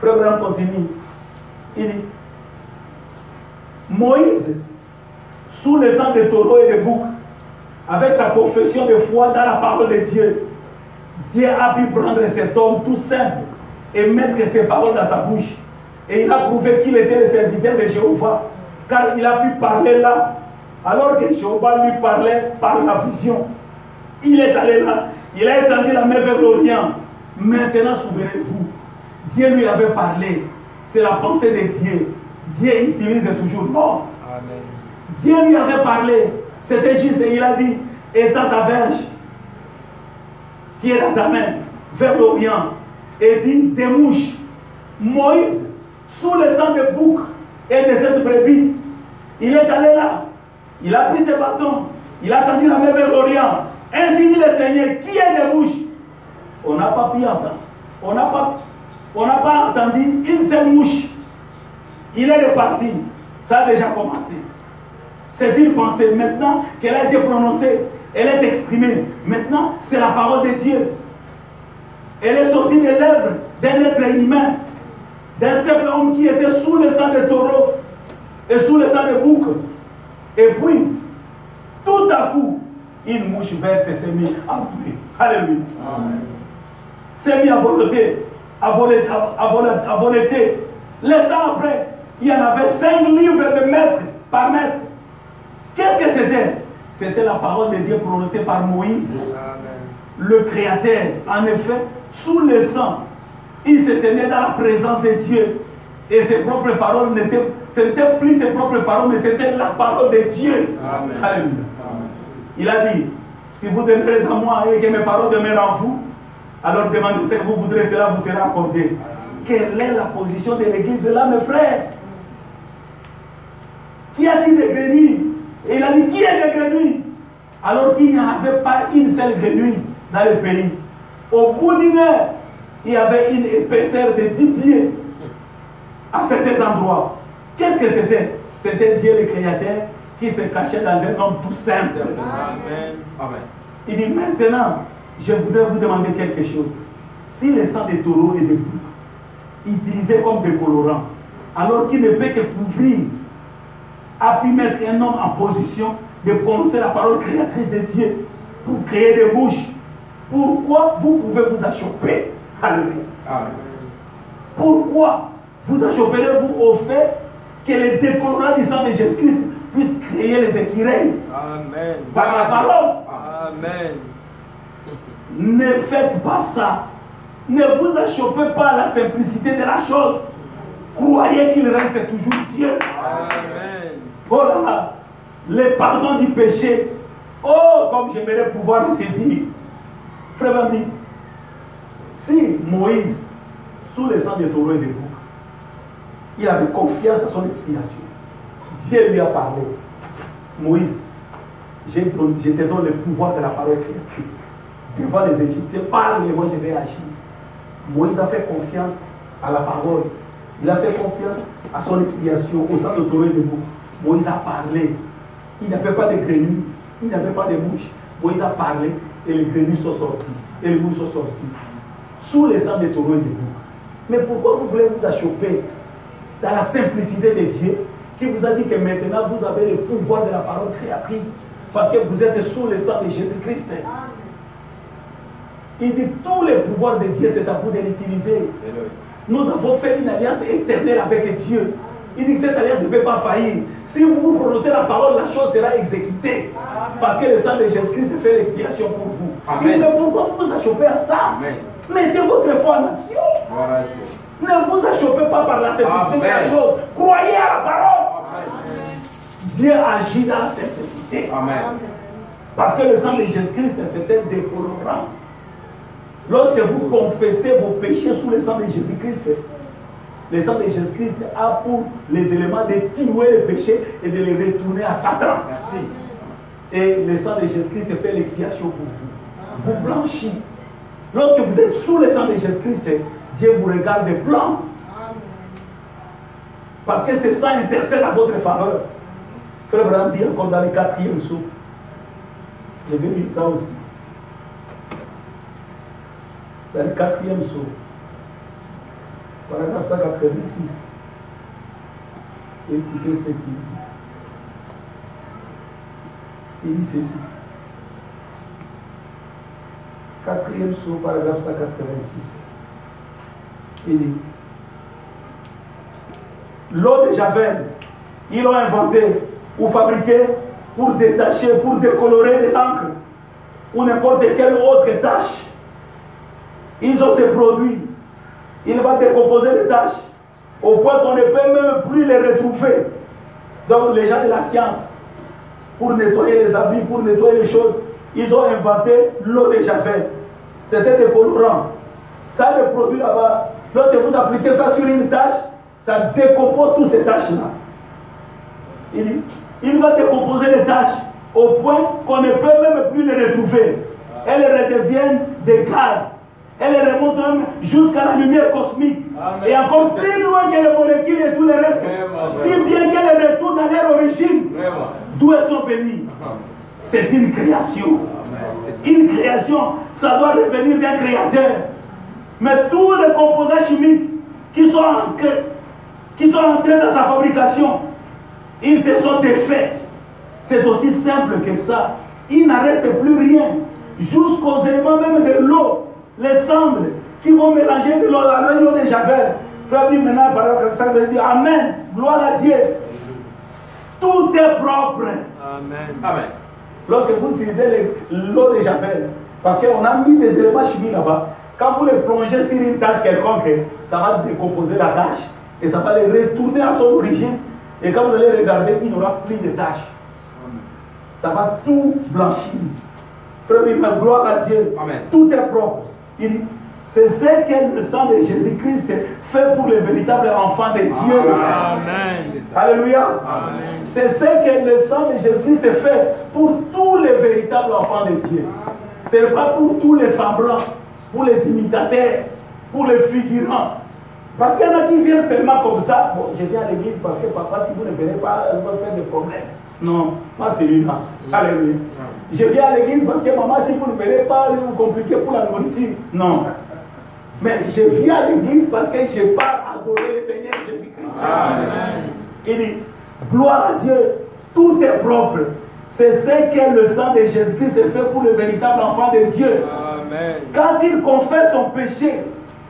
Frère Branham continue. Il dit, Moïse, sous le sang de taureaux et de boucs, avec sa confession de foi dans la parole de Dieu, Dieu a pu prendre cet homme tout simple et mettre ses paroles dans sa bouche. Et il a prouvé qu'il était le serviteur de Jéhovah, car il a pu parler là, alors que Jéhovah lui parlait par la vision. Il est allé là, il a étendu la main vers l'Orient. Maintenant, souvenez-vous, Dieu lui avait parlé. C'est la pensée de Dieu. Dieu utilise toujours l'homme. Dieu lui avait parlé. C'était juste et il a dit, étends ta verge qui est dans ta main vers l'Orient et dit des mouches. Moïse, sous le sang de bouc et de cette brebis, il est allé là. Il a pris ses bâtons. Il a tendu la main vers l'Orient. Ainsi dit le Seigneur, qui est des mouches? On n'a pas pu entendre. On n'a pas entendu une seule mouche. Il est reparti. Ça a déjà commencé. C'est une pensée. Maintenant qu'elle a été prononcée, elle est exprimée. Maintenant, c'est la parole de Dieu. Elle est sortie des lèvres d'un être humain, d'un simple homme qui était sous le sang de taureau et sous le sang de bouc. Et puis, tout à coup, une mouche verte s'est mise à voler. Alléluia. S'est mise à voleter. À voleter. L'instant après, il y en avait 5 livres de mètres par mètre. Qu'est-ce que c'était? C'était la parole de Dieu prononcée par Moïse. Amen. le Créateur, en effet, sous le sang, il se tenait dans la présence de Dieu. Et ses propres paroles ce n'était plus ses propres paroles, mais c'était la parole de Dieu. Amen. Alléluia. Amen. Il a dit, si vous demeurez en moi et que mes paroles demeurent en vous, alors demandez ce que vous voudrez, cela vous sera accordé. Quelle est la position de l'église là, mes frères? Qui a-t-il des grenouilles? Et il a dit, qui est des grenouilles? Alors qu'il n'y en avait pas une seule grenouille dans le pays. Au bout d'une heure, il y avait une épaisseur de 10 pieds à certains endroits. Qu'est-ce que c'était? C'était Dieu le Créateur qui se cachait dans un homme tout simple. Amen. Amen. Il dit maintenant, je voudrais vous demander quelque chose. Si le sang des taureaux et des boucs, utilisé comme décolorant, alors qu'il ne peut que couvrir, a pu mettre un homme en position de prononcer la parole créatrice de Dieu pour créer des bouches, pourquoi vous pouvez vous achoper? Alléluia. Amen. Pourquoi vous achoperez-vous au fait que les décolorants du sang de Jésus-Christ puissent créer les écureuils Amen. par la parole? Amen. Ne faites pas ça. Ne vous achopez pas à la simplicité de la chose. Croyez qu'il reste toujours Dieu. Amen. Oh là là, le pardon du péché. Oh, comme j'aimerais pouvoir le saisir. Frère Bandi, si Moïse, sous le sang des taureaux et des boucs, il avait confiance à son expiation, Dieu lui a parlé. Moïse, je te donne le pouvoir de la parole créatrice. Devant les Égyptiens, parle et moi je vais agir. Moïse a fait confiance à la parole. Il a fait confiance à son expiation, au sang de taureau et de bouc. Moïse a parlé. Il n'avait pas de grenouilles, il n'avait pas de bouche. Moïse a parlé et les grenouilles sont sorties. Et les mouches sont sorties. Sous les sang des taureaux et des boucs. Mais pourquoi vous voulez vous achoper dans la simplicité de Dieu qui vous a dit que maintenant vous avez le pouvoir de la parole créatrice parce que vous êtes sous le sang de Jésus-Christ? Il dit tous les pouvoirs de Dieu, c'est à vous de l'utiliser. Nous avons fait une alliance éternelle avec Dieu. Il dit que cette alliance ne peut pas faillir. Si vous prononcez la parole, la chose sera exécutée. Parce que le sang de Jésus-Christ fait l'expiation pour vous. Amen. Il dit mais pourquoi vous vous achopez à ça? Amen. Mettez votre foi en action. Voilà. Ne vous achopez pas par la simplicité de la Amen. chose. Croyez à la parole. Amen. Dieu agit dans la simplicité. Amen. Parce que le sang de Jésus-Christ, c'était décolorant. Lorsque vous confessez vos péchés sous le sang de Jésus-Christ, le sang de Jésus-Christ a pour les éléments de tuer les péchés et de les retourner à Satan. Merci. Et le sang de Jésus-Christ fait l'expiation pour vous. Vous blanchit. Lorsque vous êtes sous le sang de Jésus-Christ, Dieu vous regarde de blanc. Parce que ce sang intercède à votre faveur. Frère Abraham dit encore dans le 4e saut. Je vais lire ça aussi. Dans le 4e saut. Paragraphe 186. Écoutez ce qu'il dit. Il dit ceci. 4e saut, paragraphe 186. Il dit l'eau de Javel, ils l'ont inventée ou fabriquée pour détacher, pour décolorer de l'encre ou n'importe quelle autre tâche. Ils ont ces produits. Il va décomposer les tâches au point qu'on ne peut même plus les retrouver. Donc les gens de la science, pour nettoyer les habits, pour nettoyer les choses, ils ont inventé l'eau de Javel. C'était décolorant. Ça, le produit là-bas, lorsque vous appliquez ça sur une tâche, ça décompose toutes ces tâches-là. Il va décomposer les tâches au point qu'on ne peut même plus les retrouver. Elles redeviennent des gaz. Elles remontent même jusqu'à la lumière cosmique. Amen. Et encore plus loin que les molécules et tout le reste. Si bien qu'elles retournent à leur origine. D'où elles sont venues. C'est une création. Une création, ça doit revenir d'un créateur. Mais tous les composants chimiques qui sont entrés dans sa fabrication, ils se sont défaits. C'est aussi simple que ça. Il n'en reste plus rien. Jusqu'aux éléments même de l'eau, les cendres qui vont mélanger de l'eau, l'eau de Javel. Frère, dit maintenant, ça veut dire Amen. Gloire à Dieu. Tout est propre. Amen. Amen. Lorsque vous utilisez l'eau de Javel, Parce qu'on a mis des éléments chimiques là-bas. Quand vous les plongez sur une tâche quelconque, ça va décomposer la tâche et ça va les retourner à son origine. Et quand vous allez regarder, il n'y aura plus de tâches. Ça va tout blanchir. Frère, ma gloire à Dieu. Amen. Tout est propre. Il dit, c'est ce que le sang de Jésus-Christ fait pour les véritables enfants de Dieu. Amen. Alléluia. C'est ce que le sang de Jésus-Christ fait pour tous les véritables enfants de Dieu. Ce n'est pas pour tous les semblants, pour les imitateurs, pour les figurants. Parce qu'il y en a qui viennent seulement comme ça. Bon, je viens à l'église parce que papa, si vous ne venez pas, vous va faire des problèmes. Non, pas celui-là. Alléluia. Je viens à l'église parce que maman, si vous ne venez pas, vous compliquez pour la nourriture. Non. Mais je viens à l'église parce que je pars adorer le Seigneur Jésus-Christ. Amen. Il dit, gloire à Dieu, tout est propre. C'est ce que le sang de Jésus-Christ fait pour le véritable enfant de Dieu. Amen. Quand il confesse son péché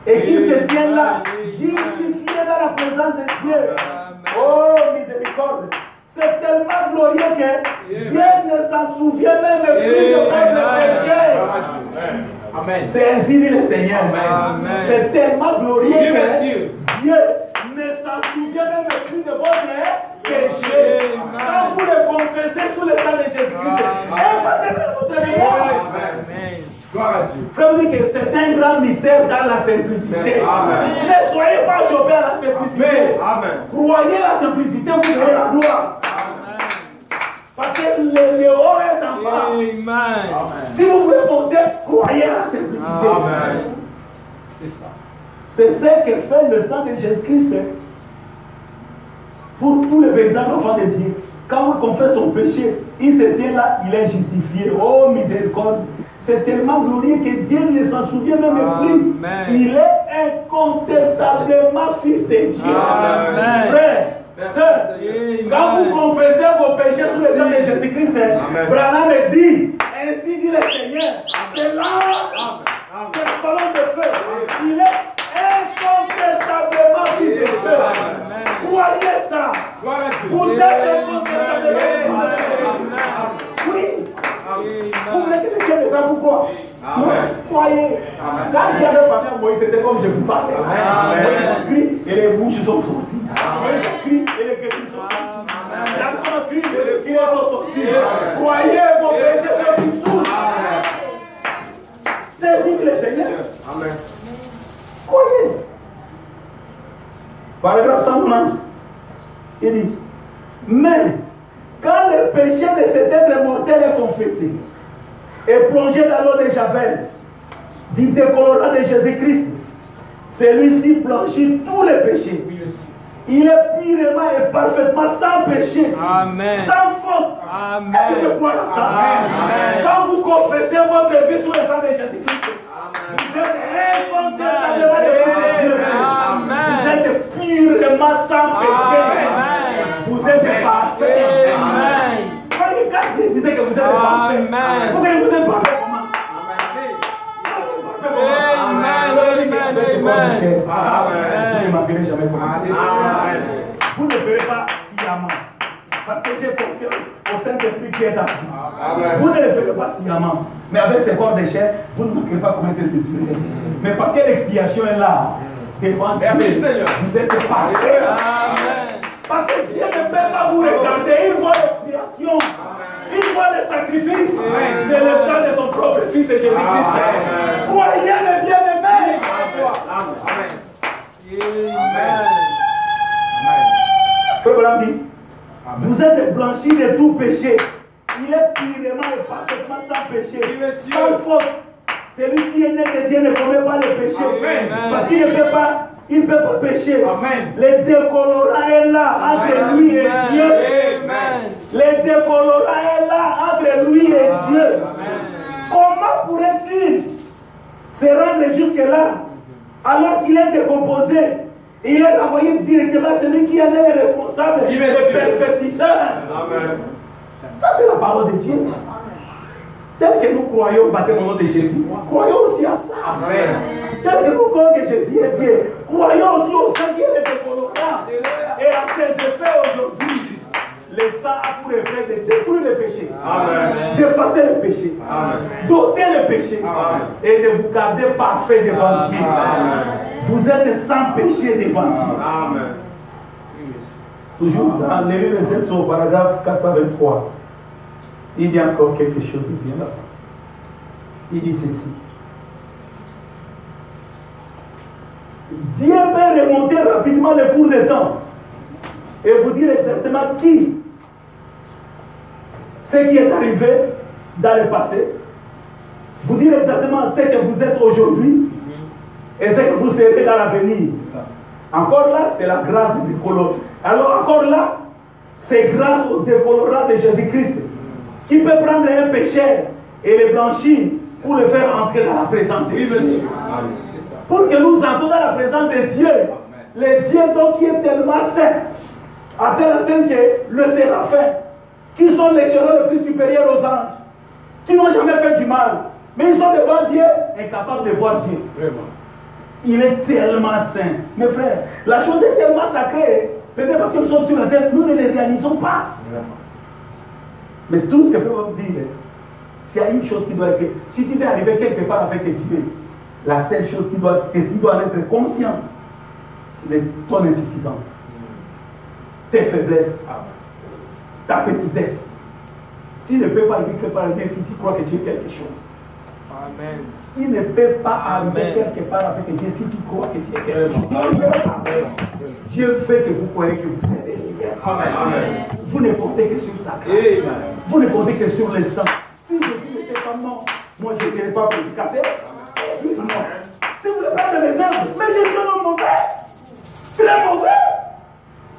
et qu'il se tient là, justifié dans la présence de Dieu. Amen. Oh, miséricorde. C'est tellement glorieux que Dieu ne s'en souvient même plus de votre péché. Amen. C'est ainsi dit le Seigneur. C'est tellement glorieux que Dieu ne s'en souvient même plus de votre péché. Quand vous le confessez sous le sang de Jésus-Christ, gloire à Dieu. Frère, vous dites que c'est un grand mystère dans la simplicité. Amen. Ne soyez pas chopés à la simplicité. Amen. Croyez la simplicité, vous aurez la gloire. Amen. Parce que le haut est en bas. Amen. Si vous voulez monter, croyez à la simplicité. Amen. C'est ça. C'est ce que fait le sang de Jésus-Christ pour tous les véritables enfants de Dieu. Quand vous confessez son péché, il se tient là, il est justifié. Oh miséricorde. C'est tellement glorieux que Dieu ne s'en souvient même plus. Il est incontestablement fils de Dieu. Amen. Frère, sœur, quand vous confessez vos péchés sous le sang de Jésus-Christ, Branham dit, ainsi dit le Seigneur, c'est là, c'est la colonne de feu. Il est incontestablement fils de Dieu. Croyez ça. Vous êtes incontestablement fils de Dieu. Oui. Vous voulez que les cieux les vous croient? Croyez. Quand Dieu avait parlé à Moïse, c'était comme je vous parlais. Moïse a crié et les bouches sont sorties. Moïse a crié et les guéris sont sortis. Jacob a crié et les guéris sont sortis. Croyez vos péchés sont dissous. C'est ainsi que le Seigneur. Amen. Croyez. Paragraphe 190. Il dit, mais quand le péché de cet être mortel est confessé et plongé dans l'eau de Javel, du décolorant de Jésus-Christ, celui-ci blanchit tous les péchés. Il est purement et parfaitement sans péché, Amen. Sans faute. Amen. Est-ce que vous croyez à ça? Amen. Quand vous confessez votre vie sous le sang de Jésus-Christ, vous êtes incontestablement de Dieu. Vous êtes purement sans péché. Amen. Vous êtes parfait. Amen. Quand Dieu disait que vous êtes parfait, vous êtes parfait comment? Vous ne m'appelez jamais comme vous ne ferez pas sciemment. Parce que j'ai confiance au Saint-Esprit qui est en vous. Vous ne le ferez pas sciemment. Mais avec ce corps de chair, vous ne manquerez pas commettre le péché. Mais parce que l'expiation est là, devant Dieu, vous êtes parfait. Parce que Dieu ne peut pas vous regarder. Il voit l'expiation. Il voit le sacrifice. C'est le sang de son propre fils de Jésus-Christ. Croyez le bien-aimé. Amen. Frère Branham dit, vous êtes blanchis de tout péché. Il est purement et parfaitement sans péché, sans faute. Celui qui est né de Dieu ne commet pas le péché. Parce qu'il ne peut pas. Il ne peut pas pécher. Amen. Le décolorant est là entre lui et Dieu. Amen. Le décolorant est là entre lui et Dieu. Amen. Comment pourrait-il se rendre jusque-là alors qu'il est décomposé? Il est envoyé directement à celui qui en est le responsable, le perfectisseur. Amen. Ça, c'est la parole de Dieu. Tel que nous croyons au baptême au nom de Jésus, croyons aussi à ça. Amen. Tel que nous croyons que Jésus est Dieu, croyons aussi au sang qui est décolorant et à ses effets aujourd'hui. le sang a pour effet de détruire le péché, Amen. d'effacer le péché, d'ôter le péché et de vous garder parfait devant Dieu. Vous êtes sans péché devant Dieu. Amen. Toujours dans les livres des Epsaux, au paragraphe 423, il dit encore quelque chose de bien là-bas. Il dit ceci. Dieu peut remonter rapidement le cours des temps et vous dire exactement ce qui est arrivé dans le passé, vous dire exactement ce que vous êtes aujourd'hui et ce que vous serez dans l'avenir. Encore là, c'est la grâce du décolorant. Alors encore là, c'est grâce au décolorant de Jésus-Christ qui peut prendre un péché et le blanchir pour le faire entrer dans la présence de Dieu. Pour que nous entrons dans la présence de Dieu. Le Dieu donc qui est tellement saint, à tel enseigne que le séraphin, qui sont les chérubins les plus supérieurs aux anges, qui n'ont jamais fait du mal, mais ils sont devant Dieu, incapables de voir Dieu. Vraiment. Il est tellement saint. Mes frères, la chose est tellement sacrée, peut-être parce que nous sommes sur la terre, nous ne les réalisons pas. Vraiment. Mais tout ce que je veux vous dire, s'il y a une chose qui doit être, si tu veux arriver quelque part avec Dieu, la seule chose que tu dois être conscient de ton insuffisance, tes faiblesses, ta petitesse. Tu ne peux pas arriver quelque part avec Dieu si tu crois que tu es quelque chose. Amen. Tu ne peux pas arriver quelque part avec Dieu si tu crois que tu es quelque chose. Dieu fait que vous croyez que vous êtes rien. Amen. Vous ne comptez que sur sa grâce. Vous ne comptez que sur le sang. Si Jésus n'était pas mort, moi je ne serais pas prédicateur. Si vous voulez prendre l'exemple, mais Jésus est un mauvais. Très mauvais.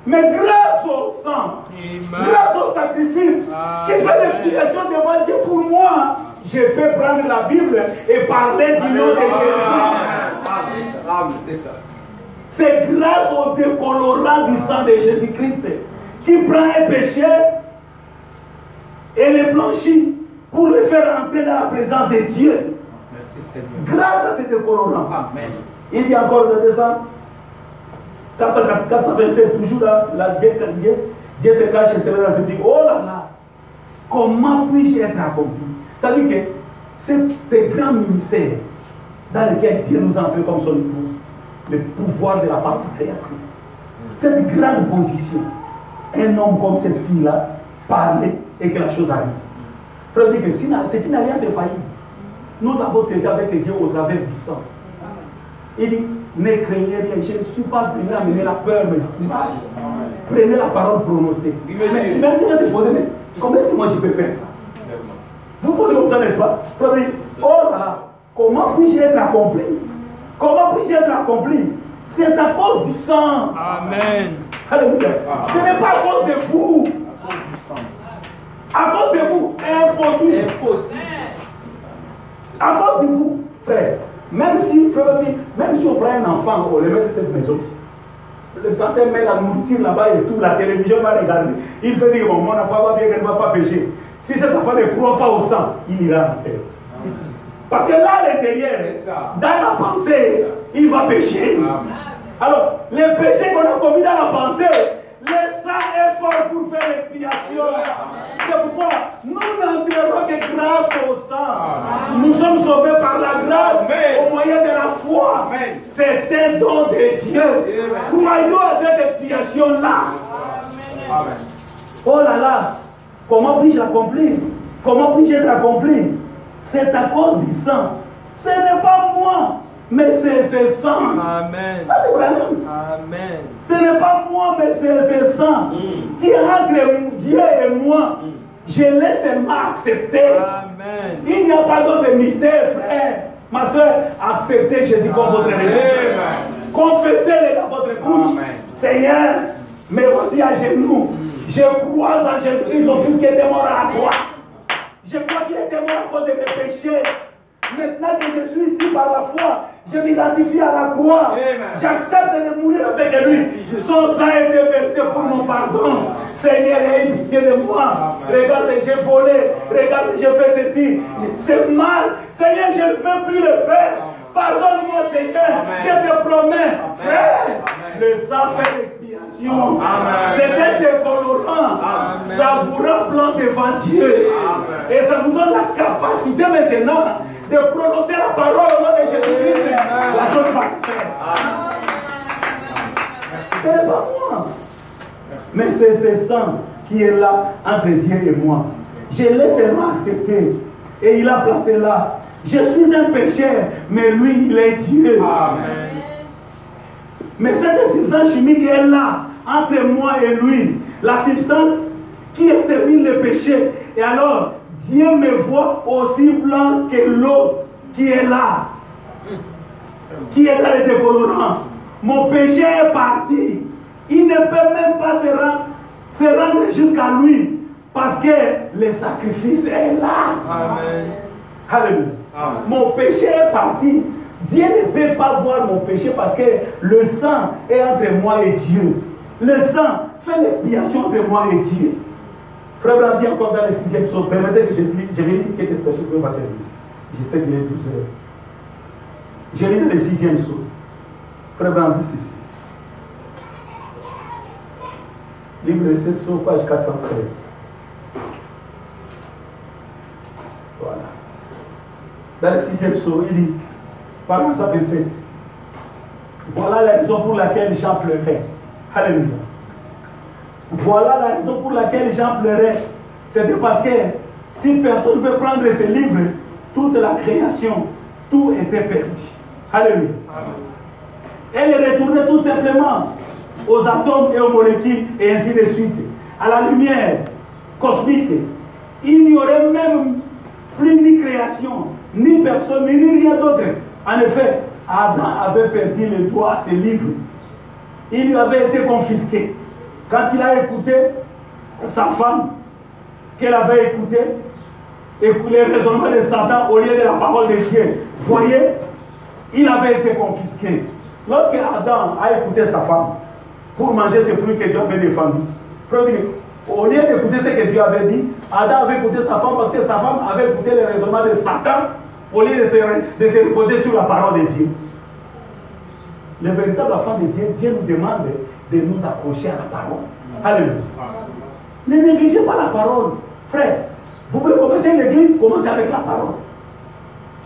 Mais grâce au sang, grâce au sacrifice, qui fait l'explication devant Dieu pour moi, je peux prendre la Bible et parler du nom de Jésus. C'est grâce au décolorant du sang de Jésus-Christ qui prend un péché et le blanchit pour le faire entrer dans la présence de Dieu. Grâce à ce décolorant. Amen. Il dit encore dans descend 427, toujours là, Dieu se cache et se met dans ce dit, oh là là, comment puis-je être accompli? Ça veut dire que ce grand ministère dans lequel Dieu nous a fait comme son épouse, le pouvoir de la partie créatrice, cette grande position, un homme comme cette fille-là, parler et que la chose arrive. Frère dit que c'est une alliance infaillible. Nous avons traité avec Dieu au travers du sang. Il dit, ne craignez rien, je ne suis pas venu amener la peur, mais prenez la parole prononcée. Mais tu vas te poser, mais comment est-ce que moi je peux faire ça? Vous posez comme ça, n'est-ce pas? Frère dit, oh là là, comment puis-je être accompli? Comment puis-je être accompli? C'est à cause du sang. Amen. Alléluia. Ce n'est pas à cause de vous. À cause de vous, impossible. Impossible. À cause de vous, frère. Même si on prend un enfant, on le met dans cette maison, le pasteur met la nourriture là-bas et tout, la télévision va regarder. Il fait dire, bon, mon enfant va bien qu'elle ne va pas pécher. Si cet enfant ne croit pas au sang, il ira en enfer. Parce que là, à l'intérieur, dans la pensée, il va pécher. Alors, les péchés qu'on a commis dans la pensée, le sang est fort pour faire l'expiation. C'est pourquoi nous n'entrerons que grâce au sang. Nous sommes sauvés par la grâce au moyen de la foi. C'est un don de Dieu. Croyons à cette expiation-là. Oh là là, comment puis-je l'accomplir? Comment puis-je être accompli? C'est à cause du sang. Ce n'est pas moi, mais c'est ce sang. Amen. Ça c'est vrai. Amen. Ce n'est pas moi, mais c'est ce sang qui est entre Dieu et moi. Je l'ai seulement accepté. Amen. Il n'y a pas d'autre mystère, frère. Ma soeur, acceptez Jésus comme votre Rédempteur. Confessez-le dans votre bouche. Seigneur, mais aussi à genoux. Je crois en Jésus-Christ, ton Fils qui était mort à la croix. Je crois qu'il était mort à cause de mes péchés. Maintenant que je suis ici par la foi, je m'identifie à la croix. J'accepte de mourir avec lui. Son sang a été versé pour mon pardon. Seigneur, aie pitié de moi. Regarde, j'ai volé. Regarde, j'ai fait ceci. C'est mal. Seigneur, je ne veux plus le faire. Pardonne-moi, Seigneur. Je te promets. Frère, Le sang fait l'expiation. C'est un décolorant. Ça vous rend blanc devant Dieu. Et ça vous donne la capacité maintenant de prononcer la parole au nom de Jésus-Christ. La chose va se faire. Ce n'est pas moi. Mais c'est ce sang qui est là entre Dieu et moi. Je l'ai seulement accepté. Et il a placé là. Je suis un pécheur, mais lui, il est Dieu. Amen. Mais cette substance chimique est là, entre moi et lui. La substance qui extermine le péché. Et alors, Dieu me voit aussi blanc que l'eau qui est là. Qui est dans le décolorant. Mon péché est parti. Il ne peut même pas se rendre jusqu'à lui. Parce que le sacrifice est là. Amen. Alléluia. Amen. Mon péché est parti. Dieu ne peut pas voir mon péché parce que le sang est entre moi et Dieu. Le sang fait l'expiation entre moi et Dieu. Frère Blanc dit encore dans le 6e psaume. Permettez que je vais lire quelques stations pour va terminer. Je sais qu'il est 12 heures. Je lis dans le 6e psaume. Frère Blanc dit ceci. Livre de 7 psaume, page 413. Voilà. Dans le 6e psaume, il dit, par exemple 27, voilà la raison pour laquelle Jean pleurait. Alléluia. Voilà la raison pour laquelle Jean pleurait. C'était parce que si personne ne veut prendre ce livre, toute la création, tout était perdu. Alléluia. Elle est retournée tout simplement aux atomes et aux molécules et ainsi de suite. À la lumière cosmique. Il n'y aurait même plus ni création, ni personne, ni rien d'autre. En effet, Adam avait perdu le droit à ses livres. Il lui avait été confisqué. Quand il a écouté sa femme, qu'elle avait écouté, les raisonnements de Satan au lieu de la parole de Dieu, voyez, il avait été confisqué. Lorsque Adam a écouté sa femme pour manger ces fruits que Dieu avait défendus, au lieu d'écouter ce que Dieu avait dit, Adam avait écouté sa femme parce que sa femme avait écouté les raisonnements de Satan au lieu de se reposer sur la parole de Dieu. Le véritable enfant de Dieu, Dieu nous demande de nous accrocher à la parole. Alléluia. Ne négligez pas la parole. Frère, vous voulez commencer l'église, commencez avec la parole.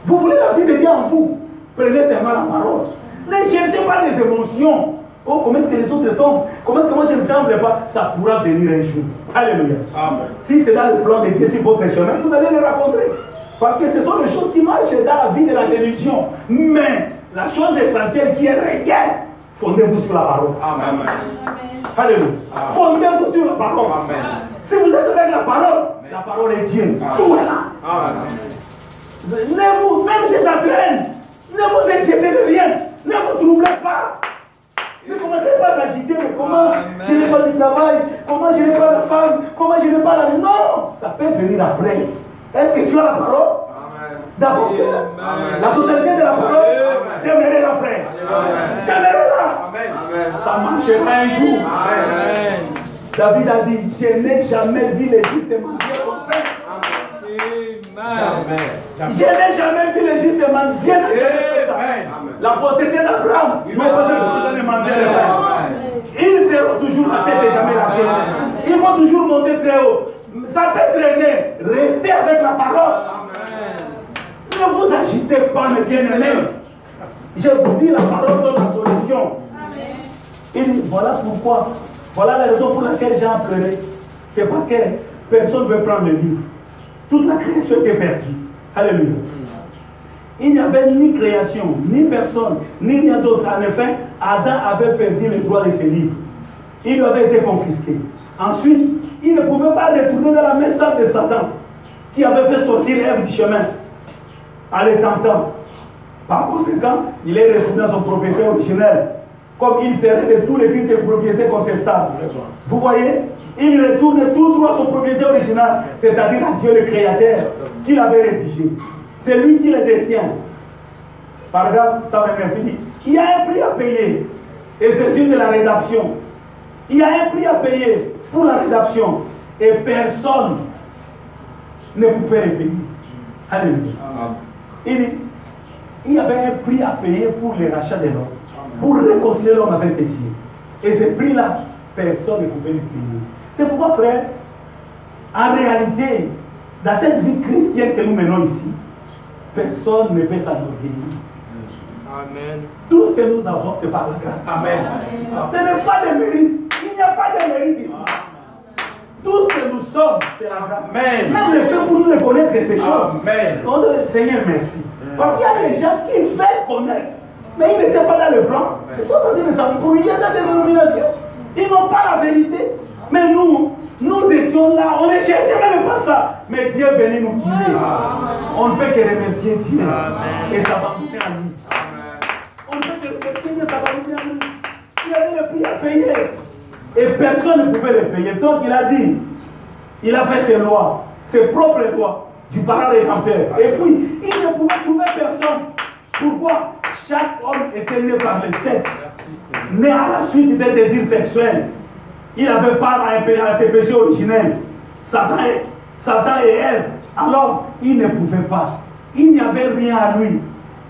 Vous voulez la vie de Dieu en vous, prenez seulement la parole. Ne cherchez pas les émotions. Oh, comment est-ce que les autres tombent? Comment est-ce que moi je ne tremble pas? Ça pourra venir un jour. Alléluia. Amen. Si c'est dans le plan de Dieu, sur votre chemin, vous allez le rencontrer. Parce que ce sont les choses qui marchent dans la vie de la religion. Mais la chose essentielle qui est réelle, fondez-vous sur la parole. Amen. Alléluia. Fondez-vous sur la parole. Amen. Si vous êtes avec la parole est Dieu. Amen. Tout est là. Amen. Même si ça traîne, ne vous inquiétez de rien. Ne vous troublez pas. Ne commencez pas à s'agiter, mais comment je n'ai pas de travail, comment je n'ai pas de femme, comment je n'ai pas la... Non, ça peut venir après. Est-ce que tu as la parole? D'abord, la totalité de la parole, demeurez-la, frère. Demeurez-la. Ça marchera un jour. Amen. David a dit, je n'ai jamais vu les justes mendier son pain. Je n'ai jamais vu les justes mendier. Dieu n'a jamais fait ça. La postérité d'Abraham, ils m'ont posé le mendier le pain. Ils seront toujours la tête et jamais la tête. Il faut toujours monter très haut. Ça peut traîner. Restez avec la parole. Ne vous agitez pas, mes bien-aimés. Je vous dis, la parole donne la solution. Et voilà pourquoi, voilà la raison pour laquelle j'ai pleuré. C'est parce que personne ne veut prendre le livre. Toute la création était perdue. Alléluia. Il n'y avait ni création, ni personne, ni rien d'autre. En effet, Adam avait perdu le droit de ses livres. Il lui avait été confisqué. Ensuite, il ne pouvait pas retourner dans la main sale de Satan, qui avait fait sortir Ève du chemin, en les tentant. Par conséquent, il est retourné à son propriétaire originel, comme il serait de tous les titres de propriété contestables. Vous voyez, il retourne tout droit à son propriétaire original, c'est-à-dire à Dieu le Créateur, qu'il avait rédigé. C'est lui qui le détient. Par exemple, ça va m'infini. Il y a un prix à payer, et c'est celui de la rédaction. Il y a un prix à payer pour la rédaction, et personne ne pouvait le payer. Alléluia. Il y avait un prix à payer pour le rachat de l'homme. pour réconcilier l'homme avec Dieu. Et ce prix-là, personne ne pouvait le payer. C'est pourquoi, frère, en réalité, dans cette vie chrétienne que nous menons ici, personne ne peut s'enorgueillir. Amen. Tout ce que nous avons, c'est par la grâce. Amen. Ce n'est pas le mérite. Il n'y a pas de mérite ici. Tout ce que nous sommes, c'est la grâce. Amen. Même le fait pour nous de connaître ces choses. Amen. Donc, Seigneur, merci. Parce qu'il y a des gens qui veulent connaître, mais ils n'étaient pas dans le plan. Ils sont en train de s'embrouiller dans des dénominations. Ils n'ont pas la vérité. Mais nous étions là, on ne cherchait même pas ça. Mais Dieu est venu nous guider. On ne peut que remercier Dieu. Et ça va nous à lui. On ne peut que remercier Dieu, ça va nous à lui. Il avait le prix à payer. Et personne ne pouvait le payer. Donc il a dit, il a fait ses lois, ses propres lois du parent rédempteur. Et puis, il ne pouvait trouver personne. Pourquoi? Chaque homme était né par le sexe, né à la suite des désirs sexuels. Il avait part à ses péchés originels, Satan et Ève. Alors, il ne pouvait pas. Il n'y avait rien à lui.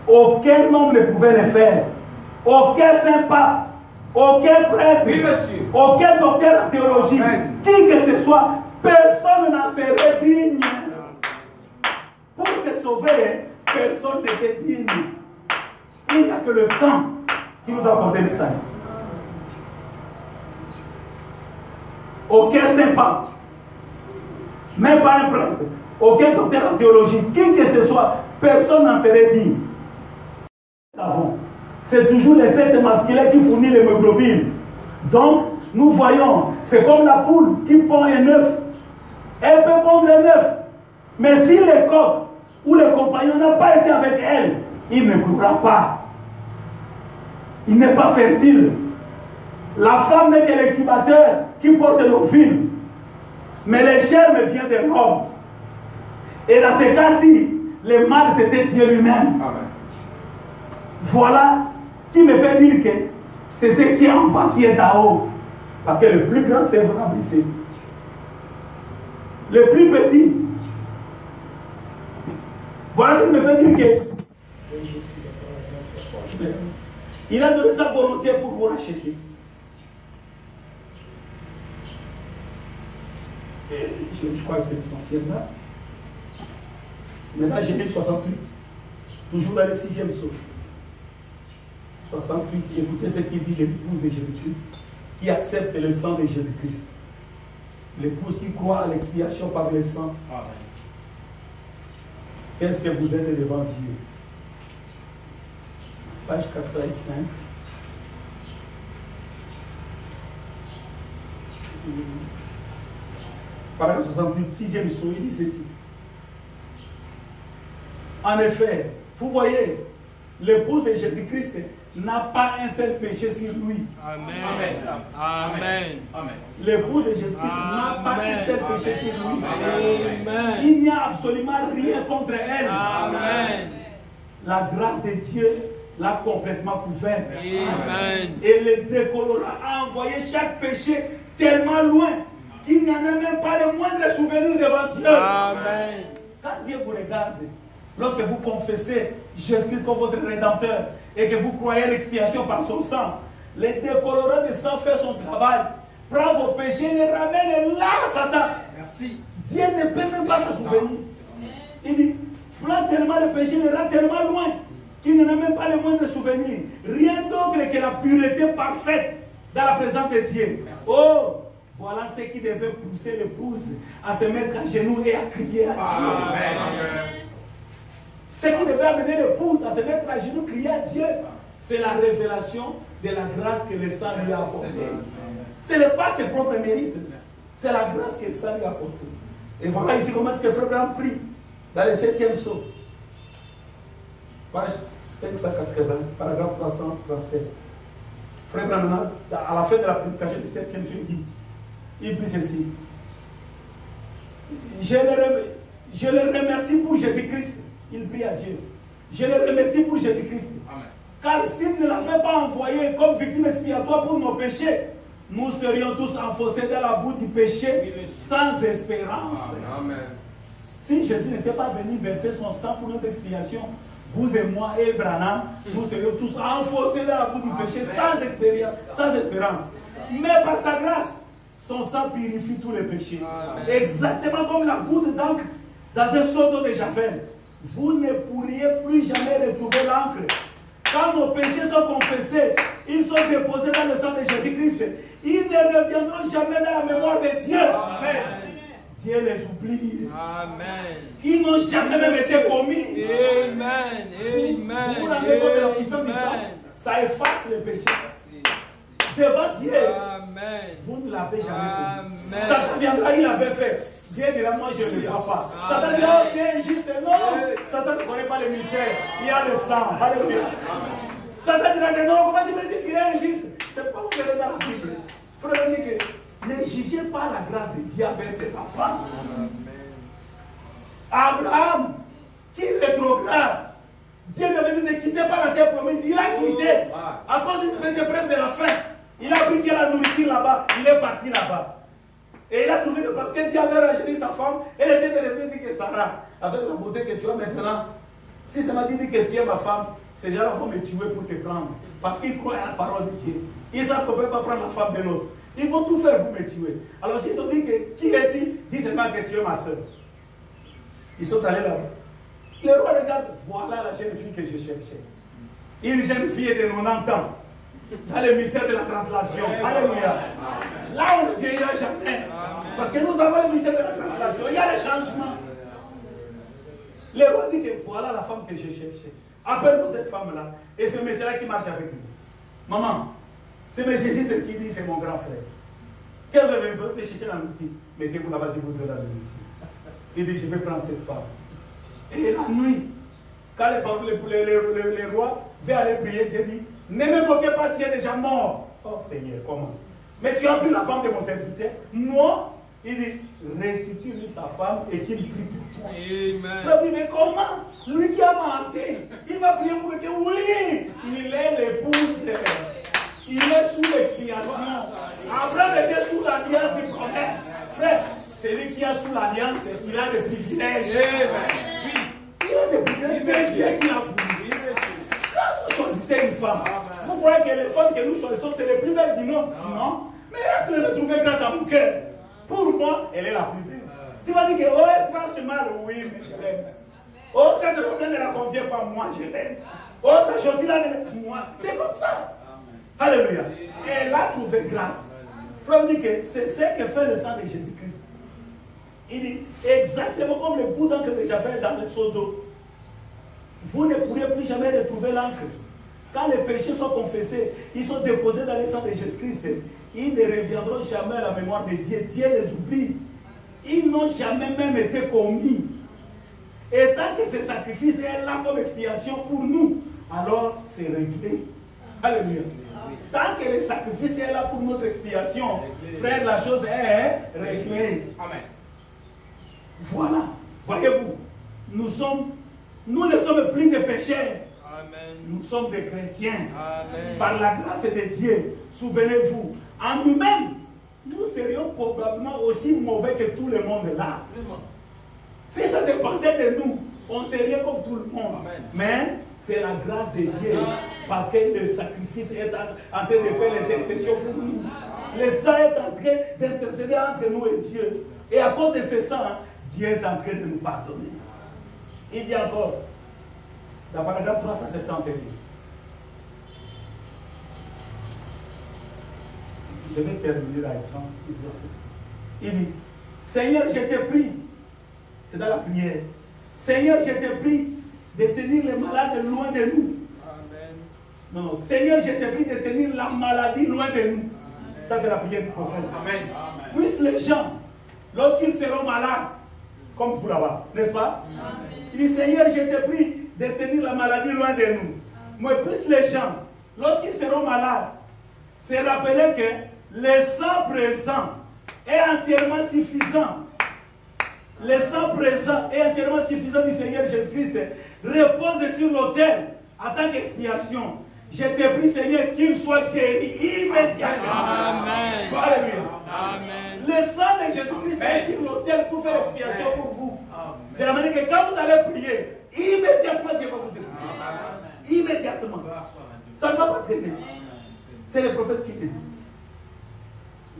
Aucun homme ne pouvait le faire. Aucun saint pape, aucun prêtre, Oui, monsieur. aucun docteur en théologie, qui que ce soit, personne n'en serait digne. Pour se sauver, personne n'était digne. Il n'y a que le sang qui nous a apporté le salut. Aucun saint pape, même pas un prêtre, aucun docteur en théologie, qui que ce soit, personne n'en serait digne. C'est toujours le sexe masculin qui fournit l'hémoglobine. Donc, nous voyons, c'est comme la poule qui pond un œuf. Elle peut pondre un œuf. Mais si le coq ou le compagnon n'a pas été avec elle, il ne pourra pas. Il n'est pas fertile. La femme n'est que l'incubateur qui porte l'ovule. Mais le germe vient de l'homme. Et dans ce cas-ci, le mâle c'était Dieu lui-même. Voilà qui me fait dire que c'est ce qui est en bas qui est en haut. Parce que le plus grand, c'est vraiment ici. Le plus petit. Voilà ce qui me fait dire que il a donné sa volonté pour vous racheter. Et je crois que c'est l'essentiel là. Maintenant, Genèse 68. Toujours dans le 6e psaume. 68, écoutez ce qu'il dit l'épouse de Jésus-Christ, qui accepte le sang de Jésus-Christ. L'épouse qui croit à l'expiation par le sang. Qu'est-ce que vous êtes devant Dieu? Page 85. Paragraphe 68, 6e psaume, il dit ceci. En effet, vous voyez, l'épouse de Jésus-Christ n'a pas un seul péché sur lui. Amen. Amen. Amen. L'épouse de Jésus-Christ n'a pas un seul péché sur lui. Amen. Il n'y a absolument rien contre elle. Amen. La grâce de Dieu l'a complètement couverte. Amen. Et le décolora a envoyé chaque péché tellement loin qu'il n'y en a même pas le moindre souvenir devant Dieu. Amen. Quand Dieu vous regarde, lorsque vous confessez Jésus-Christ comme votre Rédempteur et que vous croyez l'expiation par son sang, le décolorant de sang fait son travail, prend vos péchés et les ramène là à Satan. Merci. Dieu ne peut même pas se souvenir. Il dit, prend tellement le péché, il rend tellement loin qu'il n'en a même pas le moindre souvenir. Rien d'autre que la pureté parfaite dans la présence de Dieu. Merci. Oh, voilà ce qui devait pousser l'épouse à se mettre à genoux et à crier à Dieu. Amen. Ce qui devait amener l'épouse à se mettre à genoux, crier à Dieu, c'est la révélation de la grâce que le sang lui a apportée. Ce n'est pas ses propres mérites, c'est la grâce que le sang lui a apportée. Et voilà ici comment est-ce que Frère Branham prie dans le 7e psaume, page 580, paragraphe 337. Frère Branham, à la fin de la prédication du 7e psaume, il dit ceci. Je le remercie pour Jésus-Christ. Il prie à Dieu. Je le remercie pour Jésus-Christ. Car s'il ne l'avait pas envoyé comme victime expiatoire pour nos péchés, nous serions tous enfoncés dans la boue du péché sans espérance. Amen. Si Jésus n'était pas venu verser son sang pour notre expiation, vous et moi et Branham, nous serions tous enfoncés dans la boue du péché sans expérience, sans espérance. Mais par sa grâce, son sang purifie tous les péchés. Exactement comme la goutte d'encre dans un seau d'eau de Javel. Vous ne pourriez plus jamais retrouver l'encre. Quand nos péchés sont confessés, ils sont déposés dans le sang de Jésus-Christ. Ils ne reviendront jamais dans la mémoire de Dieu. Amen. Dieu les oublie. Amen. Ils n'ont jamais même été commis. Amen. Amen. Vous vous rendez compte de la puissance du sang? Ça efface les péchés. Devant Dieu, Amen. vous ne l'avez jamais Amen. commis. Satan viendra, il l'avait fait. Dieu dira, moi je ne le vois pas. Satan dira, oh, Dieu est juste. Non, Satan ne connaît pas le mystère. Il y a le sang. Alléluia. Satan dira que non, comment tu me dis qu'il est injuste? C'est pas vous verrez dans la Bible. Frère, dit que ne jugez pas la grâce de Dieu avec ses enfants. Abraham, qui rétrograde, Dieu lui avait dit ne quittez pas la terre promise. Il a quitté à cause d'une épreuve de la faim. Il a pris la nourriture là-bas. Il est parti là-bas. Et il a trouvé que parce que Dieu avait rajeuni sa femme, elle était de répéter que Sarah, avec la beauté que tu as maintenant, si ça m'a dit que tu es ma femme, ces gens-là vont me tuer pour te prendre. Parce qu'ils croient à la parole de Dieu. Ils savent qu'on ne peut pas prendre la femme de l'autre. Ils vont tout faire pour me tuer. Alors s'ils t'ont dit que qui es-tu, dis seulement que tu es ma soeur. Ils sont allés là-bas. Le roi regarde, voilà la jeune fille que je cherchais. Une jeune fille de 90 ans. Dans le mystère de la translation. Alléluia. Là, on ne vieillira jamais. Parce que nous avons le mystère de la translation. Il y a les changements. Le roi dit que voilà la femme que je cherchais. Appelle-nous cette femme-là. Et ce monsieur-là qui marche avec nous. Maman, ce monsieur-ci, c'est qui dit, c'est mon grand frère. Qu'elle veut chercher la nourriture. Mettez-vous là-bas, je vous donne la nourriture. Il dit, je vais prendre cette femme. Et la nuit, quand les rois veulent aller prier, Dieu dit, ne m'évoquez pas, tu es déjà mort. Oh Seigneur, comment? Mais tu as pris la femme de mon serviteur. Moi, il dit, restitue-lui sa femme et qu'il prie pour toi. Amen. Ça dit, mais comment? Lui qui a menti, il va prier pour que oui, il est l'épouse. Il est sous l'expiation. Abraham était sous l'alliance du prophète. Frère, c'est lui qui est sous l'alliance, il a des privilèges. Oui, il a des privilèges. C'est Dieu qui l'a voulu. Quand vous choisissez une femme, vous croyez que les femmes que nous choisissons, c'est les plus belles du monde? Non. Mais elle a trouvé grâce à mon cœur. Pour moi, elle est la plus belle. Tu vas dire que, oh, elle marche mal, oui, mais je l'aime. Oh, cette robe ne la convient pas, moi, je l'aime. Oh, sa chaussure-là, moi, c'est comme ça. Alléluia. Elle a trouvé grâce. Frère dit que c'est ce que fait le sang de Jésus-Christ. Il dit exactement comme le bout d'encre que j'avais dans le seau d'eau. Vous ne pourrez plus jamais retrouver l'encre. Quand les péchés sont confessés, ils sont déposés dans le sang de Jésus-Christ. Ils ne reviendront jamais à la mémoire de Dieu. Dieu les oublie. Ils n'ont jamais même été commis. Et tant que ce sacrifice est là comme expiation pour nous, alors c'est réglé. Alléluia. Tant que le sacrifice est là pour notre expiation, frère, la chose est réglée. Amen. Voilà. Voyez-vous, nous ne sommes plus des pécheurs. Amen. Nous sommes des chrétiens. Amen. Par la grâce de Dieu, souvenez-vous, en nous-mêmes, nous serions probablement aussi mauvais que tout le monde là. Si ça dépendait de nous, on serait comme tout le monde. Amen. Mais c'est la grâce de Dieu. Parce que le sacrifice est en train de faire l'intercession pour nous. Le sang est en train d'intercéder entre nous et Dieu. Et à cause de ce sang, Dieu est en train de nous pardonner. Il dit encore, dans le paragraphe 371. Je vais terminer là. Il dit, Seigneur, je te prie. C'est dans la prière. Seigneur, je te prie de tenir les malades loin de nous. Amen. Non, Seigneur, je te prie de tenir la maladie loin de nous. Amen. Ça, c'est la prière du prophète. Amen. Puissent les gens, lorsqu'ils seront malades, comme vous là-bas, n'est-ce pas? Amen. Il dit, Seigneur, je te prie de tenir la maladie loin de nous. Mais puissent les gens, lorsqu'ils seront malades, se rappeler que le sang présent est entièrement suffisant. Le sang présent est entièrement suffisant du Seigneur Jésus-Christ repose sur l'autel en tant qu'expiation. Je te prie, Seigneur, qu'il soit guéri immédiatement. Amen. Amen. Le sang de Jésus-Christ est sur l'autel pour faire l'expiation pour vous. Amen. De la manière que quand vous allez prier, immédiatement Dieu va vous écouter. Immédiatement. Ça ne va pas traîner. C'est le prophète qui le dit.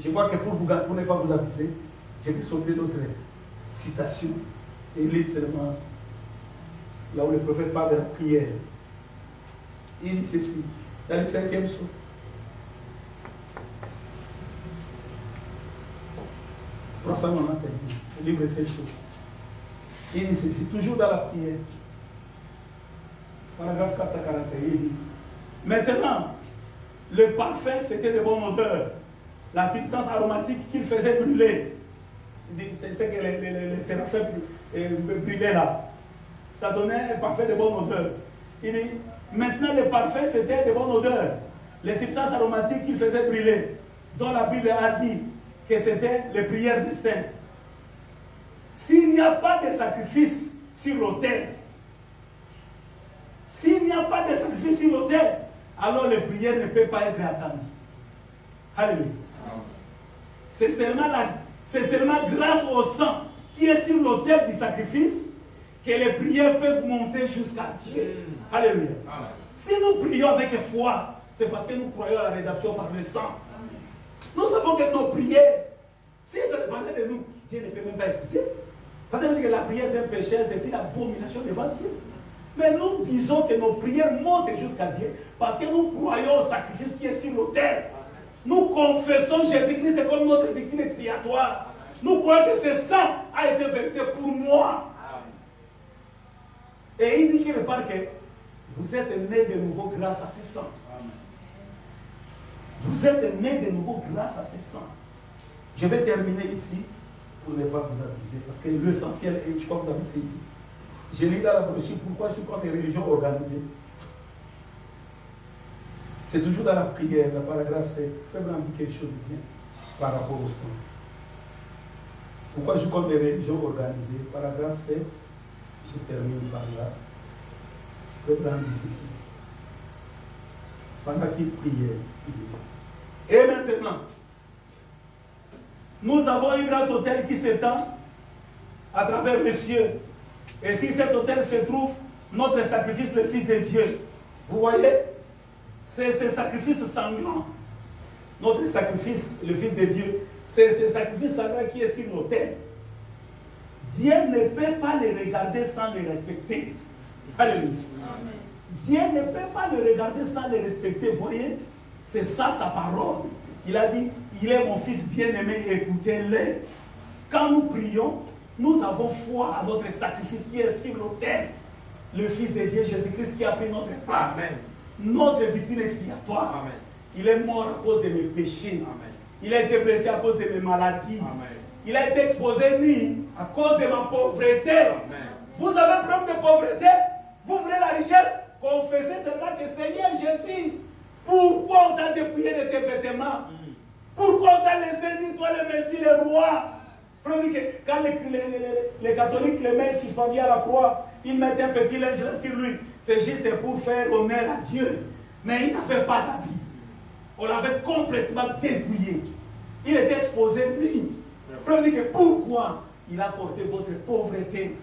Je vois que pour ne pas vous abuser, je vais sauter d'autres citations et lire seulement là où le prophète parle de la prière. Il dit ceci, dans le 5e psaume. Prends ça, maman, le livre c'est chaud. Il dit ceci, toujours dans la prière. Paragraphe 441, il dit, maintenant, le parfum, c'était de bonne odeur. La substance aromatique qu'il faisait brûler, c'est ce que les séraphins brûlaient là. Ça donnait un parfum de bonne odeur. Il dit, maintenant le parfum c'était de bonne odeur. Les substances aromatiques qu'il faisait brûler, dont la Bible a dit que c'était les prières des saints. S'il n'y a pas de sacrifice sur l'autel, alors les prières ne peuvent pas être attendues. Alléluia. C'est seulement grâce au sang qui est sur l'autel du sacrifice que les prières peuvent monter jusqu'à Dieu. Alléluia. Si nous prions avec foi, c'est parce que nous croyons à la rédemption par le sang. Nous savons que nos prières, si ça dépendait de nous, Dieu ne peut même pas écouter. Parce que la prière d'un pécheur, c'est une abomination devant Dieu. Mais nous disons que nos prières montent jusqu'à Dieu parce que nous croyons au sacrifice qui est sur l'autel. Nous confessons Jésus-Christ comme notre victime expiatoire. Nous croyons que ce sang a été versé pour moi. Et il dit quelque part que vous êtes nés de nouveau grâce à ce sang. Vous êtes nés de nouveau grâce à ce sang. Je vais terminer ici pour ne pas vous abuser parce que l'essentiel est, je crois que vous avez saisi. Je lis dans la brochure pourquoi je suis contre les religions organisées. C'est toujours dans la prière, le paragraphe 7. Fais-moi dire quelque chose de bien par rapport au sang. Pourquoi je suis contre les religions organisées? Paragraphe 7, je termine par là. Fais-moi dire ceci. Pendant qu'il priait, il dit, et maintenant, nous avons un grand autel qui s'étend à travers les cieux. Et si cet autel se trouve, notre sacrifice, le Fils de Dieu. Vous voyez? C'est ce sacrifice sanglant. Notre sacrifice, le Fils de Dieu, c'est ce sacrifice sanglant qui est sur l'autel. Dieu ne peut pas le regarder sans le respecter. Alléluia. Dieu ne peut pas le regarder sans le respecter. Vous voyez? C'est ça sa parole. Il a dit, il est mon fils bien-aimé, écoutez-le. Quand nous prions, nous avons foi à notre sacrifice qui est sur l'autel. Le Fils de Dieu, Jésus-Christ, qui a pris notre place. Amen. Notre victime expiatoire. Amen. Il est mort à cause de mes péchés. Amen. Il a été blessé à cause de mes maladies. Amen. Il a été exposé nu à cause de ma pauvreté. Amen. Vous avez un problème de pauvreté? Vous voulez la richesse? Confessez seulement que Seigneur Jésus, pourquoi on t'a dépouillé de tes vêtements? Pourquoi on t'a laissé dire, toi le Messie, le roi? Quand les catholiques les mettent suspendus à la croix, ils mettent un petit linge sur lui. C'est juste pour faire honneur à Dieu. Mais il n'avait pas d'habit. On l'avait complètement dépouillé. Il était exposé nu. Frère dit que pourquoi il a porté votre pauvreté,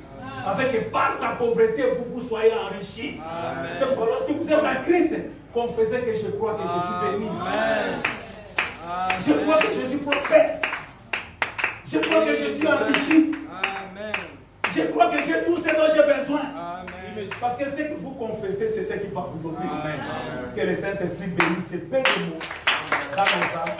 afin que par sa pauvreté vous soyez enrichis. C'est pourquoi lorsque vous êtes en Christ, confessez que je crois que je suis béni. Je crois que je suis prophète. Je crois que je suis enrichi. Amen. Je crois que j'ai tout ce dont j'ai besoin. Amen. Parce que ce que vous confessez, c'est ce qui va vous donner. Amen. Que le Saint-Esprit bénisse ce peu de mots dans nos âmes.